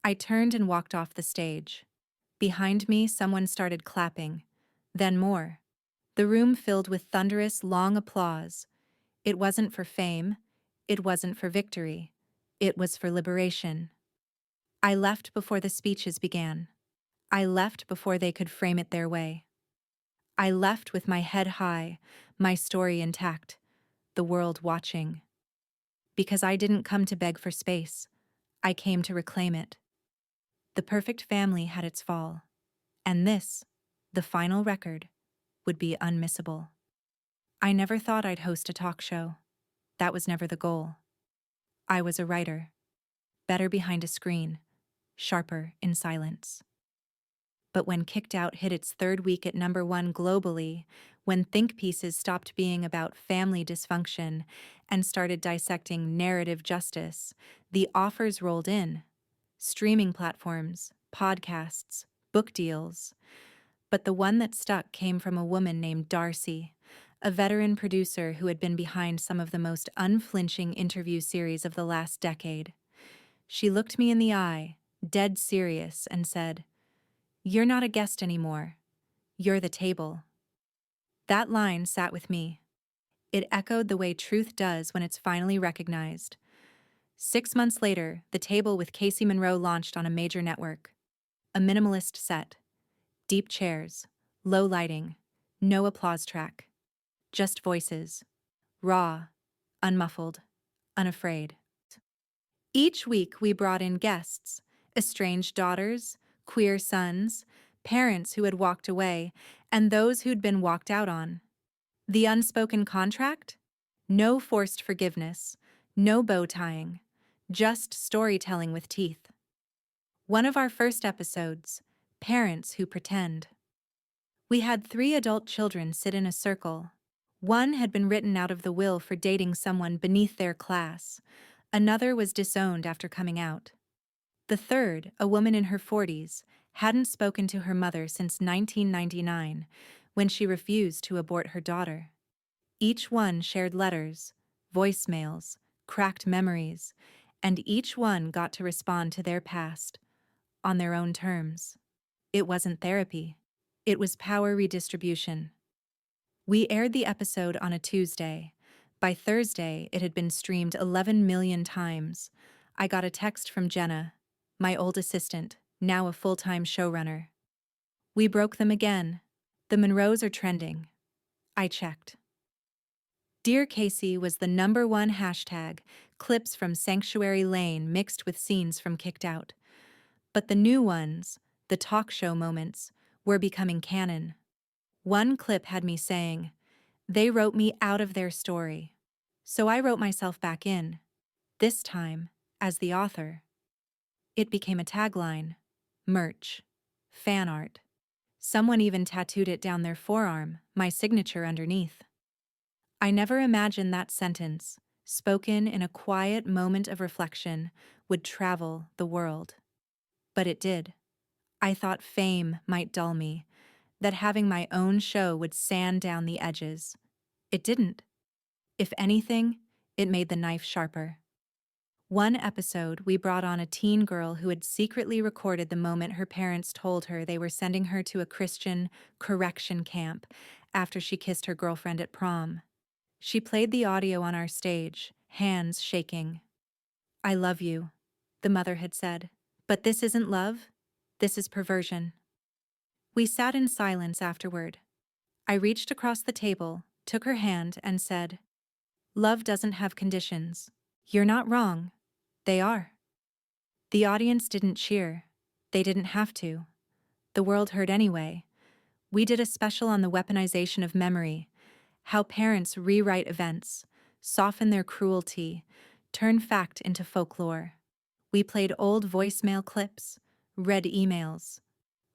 I turned and walked off the stage. Behind me, someone started clapping. Then more. The room filled with thunderous, long applause. It wasn't for fame. It wasn't for victory. It was for liberation. I left before the speeches began. I left before they could frame it their way. I left with my head high, my story intact, the world watching. Because I didn't come to beg for space. I came to reclaim it. The perfect family had its fall. And this, the final record, would be unmissable. I never thought I'd host a talk show. That was never the goal. I was a writer. Better behind a screen, sharper in silence. But when Kicked Out hit its third week at #1 globally, when think pieces stopped being about family dysfunction and started dissecting narrative justice, the offers rolled in. Streaming platforms, podcasts, book deals. But the one that stuck came from a woman named Darcy, a veteran producer who had been behind some of the most unflinching interview series of the last decade. She looked me in the eye, dead serious, and said, "You're not a guest anymore. You're the table." That line sat with me. It echoed the way truth does when it's finally recognized. 6 months later, The Table with Casey Monroe launched on a major network. A minimalist set, deep chairs, low lighting, no applause track, just voices, raw, unmuffled, unafraid. Each week we brought in guests, estranged daughters, queer sons, parents who had walked away, and those who'd been walked out on. The unspoken contract? No forced forgiveness, no bow tying, just storytelling with teeth. One of our first episodes, Parents Who Pretend. We had 3 adult children sit in a circle. One had been written out of the will for dating someone beneath their class. Another was disowned after coming out. The third, a woman in her 40s, hadn't spoken to her mother since 1999, when she refused to abort her daughter. Each one shared letters, voicemails, cracked memories, and each one got to respond to their past, on their own terms. It wasn't therapy. It was power redistribution. We aired the episode on a Tuesday. By Thursday, it had been streamed 11 million times. I got a text from Jenna, my old assistant, now a full-time showrunner. We broke them again. The Monroes are trending. I checked. Dear Casey was the #1 hashtag, clips from Sanctuary Lane mixed with scenes from Kicked Out. But the new ones, the talk show moments, were becoming canon. One clip had me saying, "They wrote me out of their story." So I wrote myself back in, this time, as the author. It became a tagline, merch, fan art. Someone even tattooed it down their forearm, my signature underneath. I never imagined that sentence, spoken in a quiet moment of reflection, would travel the world. But it did. I thought fame might dull me, that having my own show would sand down the edges. It didn't. If anything, it made the knife sharper. One episode, we brought on a teen girl who had secretly recorded the moment her parents told her they were sending her to a Christian correction camp after she kissed her girlfriend at prom. She played the audio on our stage, hands shaking. "I love you," the mother had said. "But this isn't love. This is perversion." We sat in silence afterward. I reached across the table, took her hand, and said, "Love doesn't have conditions. You're not wrong. They are." The audience didn't cheer. They didn't have to. The world heard anyway. We did a special on the weaponization of memory, how parents rewrite events, soften their cruelty, turn fact into folklore. We played old voicemail clips, read emails,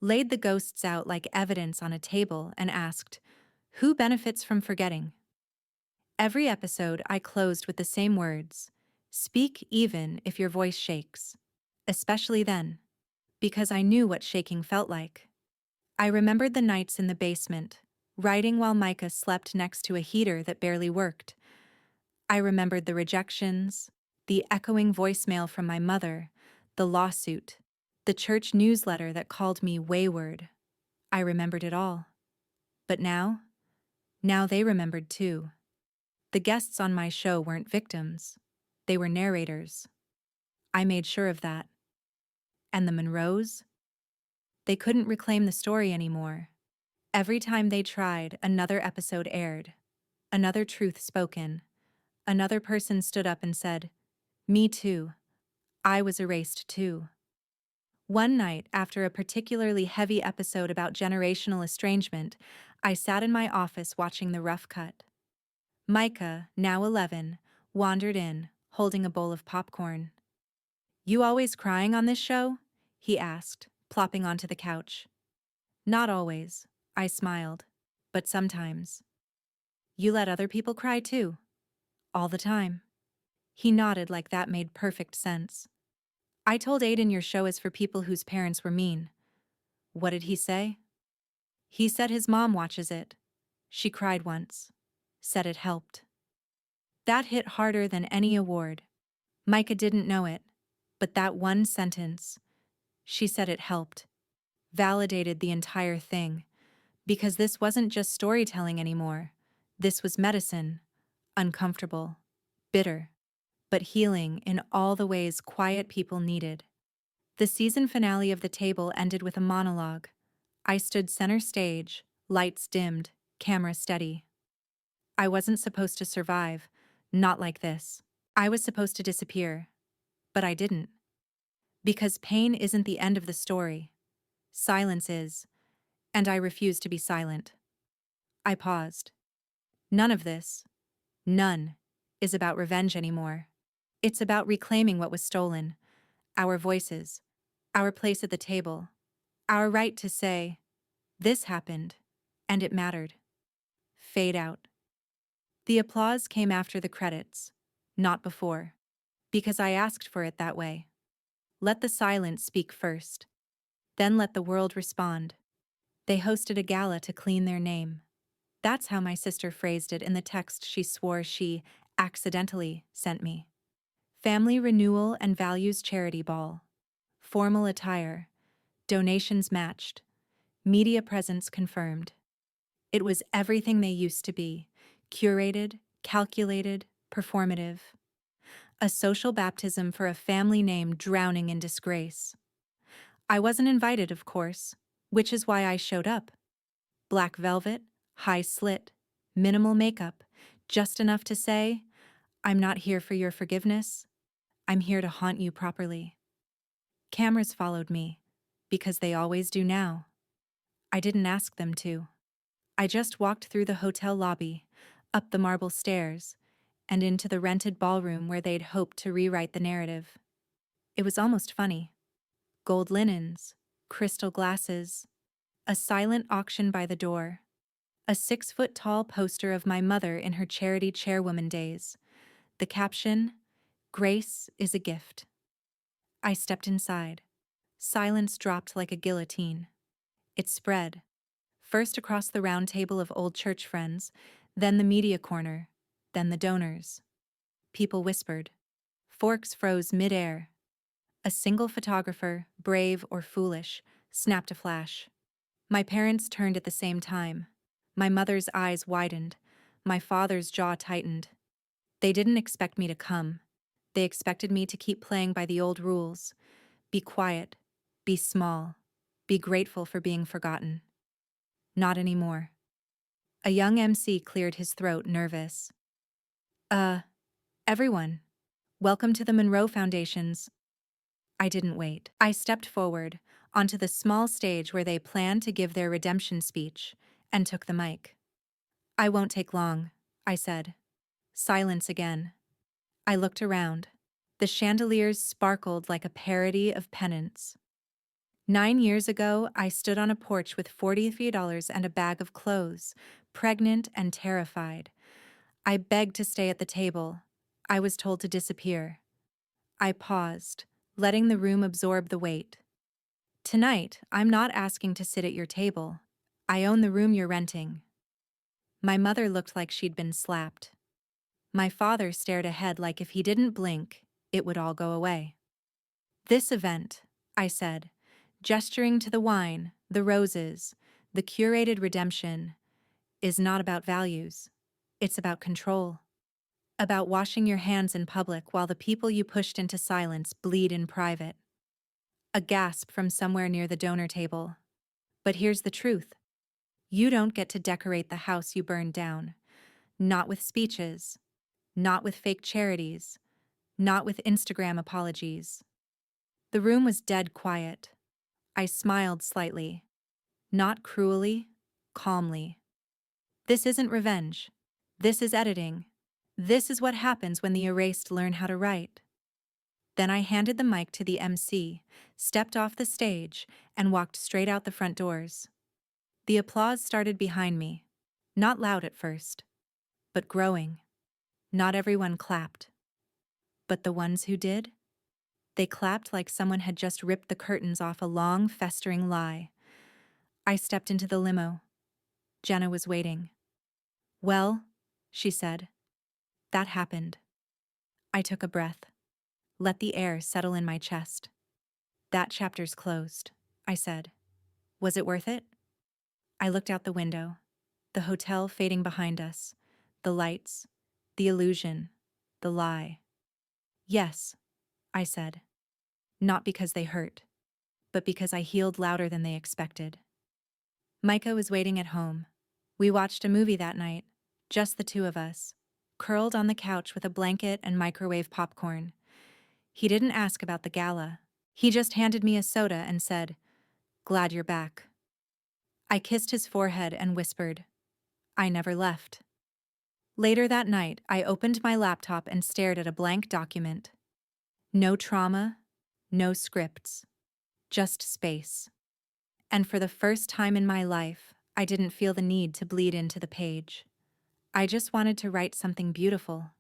laid the ghosts out like evidence on a table, and asked, who benefits from forgetting? Every episode I closed with the same words, speak even if your voice shakes. Especially then, because I knew what shaking felt like. I remembered the nights in the basement, writing while Micah slept next to a heater that barely worked. I remembered the rejections, the echoing voicemail from my mother, the lawsuit, the church newsletter that called me wayward. I remembered it all. But now they remembered too. The guests on my show weren't victims. They were narrators. I made sure of that. And the Monroes? They couldn't reclaim the story anymore. Every time they tried, another episode aired. Another truth spoken. Another person stood up and said, "Me too. I was erased too." One night, after a particularly heavy episode about generational estrangement, I sat in my office watching the rough cut. Micah, now 11, wandered in, holding a bowl of popcorn. "You always crying on this show?" he asked, plopping onto the couch. "Not always," I smiled, "but sometimes." "You let other people cry too?" "All the time." He nodded like that made perfect sense. "I told Aiden your show is for people whose parents were mean." "What did he say?" "He said his mom watches it. She cried once. Said it helped." That hit harder than any award. Micah didn't know it, but that one sentence, "She said it helped," validated the entire thing, because this wasn't just storytelling anymore. This was medicine, uncomfortable, bitter, but healing in all the ways quiet people needed. The season finale of The Table ended with a monologue. I stood center stage, lights dimmed, camera steady. I wasn't supposed to survive, not like this. I was supposed to disappear, but I didn't. Because pain isn't the end of the story. Silence is, and I refuse to be silent. I paused. None of this, none, is about revenge anymore. It's about reclaiming what was stolen, our voices, our place at the table, our right to say, this happened, and it mattered. Fade out. The applause came after the credits, not before, because I asked for it that way. Let the silence speak first, then let the world respond. They hosted a gala to clean their name. That's how my sister phrased it in the text she swore she accidentally sent me. Family renewal and values charity ball. Formal attire. Donations matched. Media presence confirmed. It was everything they used to be. Curated, calculated, performative. A social baptism for a family name drowning in disgrace. I wasn't invited, of course, which is why I showed up. Black velvet, high slit, minimal makeup, just enough to say, I'm not here for your forgiveness. I'm here to haunt you properly. Cameras followed me, because they always do now. I didn't ask them to. I just walked through the hotel lobby, up the marble stairs, and into the rented ballroom where they'd hoped to rewrite the narrative. It was almost funny. Gold linens, crystal glasses, a silent auction by the door, a 6-foot-tall poster of my mother in her charity chairwoman days. The caption, "Grace is a gift." I stepped inside. Silence dropped like a guillotine. It spread, first across the round table of old church friends, then the media corner, then the donors. People whispered. Forks froze mid-air. A single photographer, brave or foolish, snapped a flash. My parents turned at the same time. My mother's eyes widened. My father's jaw tightened. They didn't expect me to come. They expected me to keep playing by the old rules. Be quiet. Be small. Be grateful for being forgotten. Not anymore. A young MC cleared his throat, nervous. Everyone. Welcome to the Monroe Foundation's. I didn't wait. I stepped forward, onto the small stage where they planned to give their redemption speech, and took the mic. I won't take long, I said. Silence again. I looked around. The chandeliers sparkled like a parody of penance. 9 years ago, I stood on a porch with $43 and a bag of clothes, pregnant and terrified. I begged to stay at the table. I was told to disappear. I paused, letting the room absorb the weight. Tonight, I'm not asking to sit at your table. I own the room you're renting. My mother looked like she'd been slapped. My father stared ahead like if he didn't blink, it would all go away. This event, I said, gesturing to the wine, the roses, the curated redemption, is not about values. It's about control. About washing your hands in public while the people you pushed into silence bleed in private. A gasp from somewhere near the donor table. But here's the truth. You don't get to decorate the house you burned down. Not with speeches. Not with fake charities. Not with Instagram apologies. The room was dead quiet. I smiled slightly. Not cruelly, calmly. This isn't revenge. This is editing. This is what happens when the erased learn how to write. Then I handed the mic to the MC, stepped off the stage, and walked straight out the front doors. The applause started behind me. Not loud at first, but growing. Not everyone clapped. But the ones who did? They clapped like someone had just ripped the curtains off a long, festering lie. I stepped into the limo. Jenna was waiting. Well, she said. That happened. I took a breath. Let the air settle in my chest. That chapter's closed, I said. Was it worth it? I looked out the window. The hotel fading behind us. The lights. The illusion. The lie. Yes, I said. Not because they hurt. but because I healed louder than they expected. Micah was waiting at home. We watched a movie that night, just the two of us, curled on the couch with a blanket and microwave popcorn. He didn't ask about the gala. He just handed me a soda and said, "Glad you're back." I kissed his forehead and whispered, "I never left." Later that night, I opened my laptop and stared at a blank document. No trauma, no scripts, just space. And for the first time in my life, I didn't feel the need to bleed into the page. I just wanted to write something beautiful.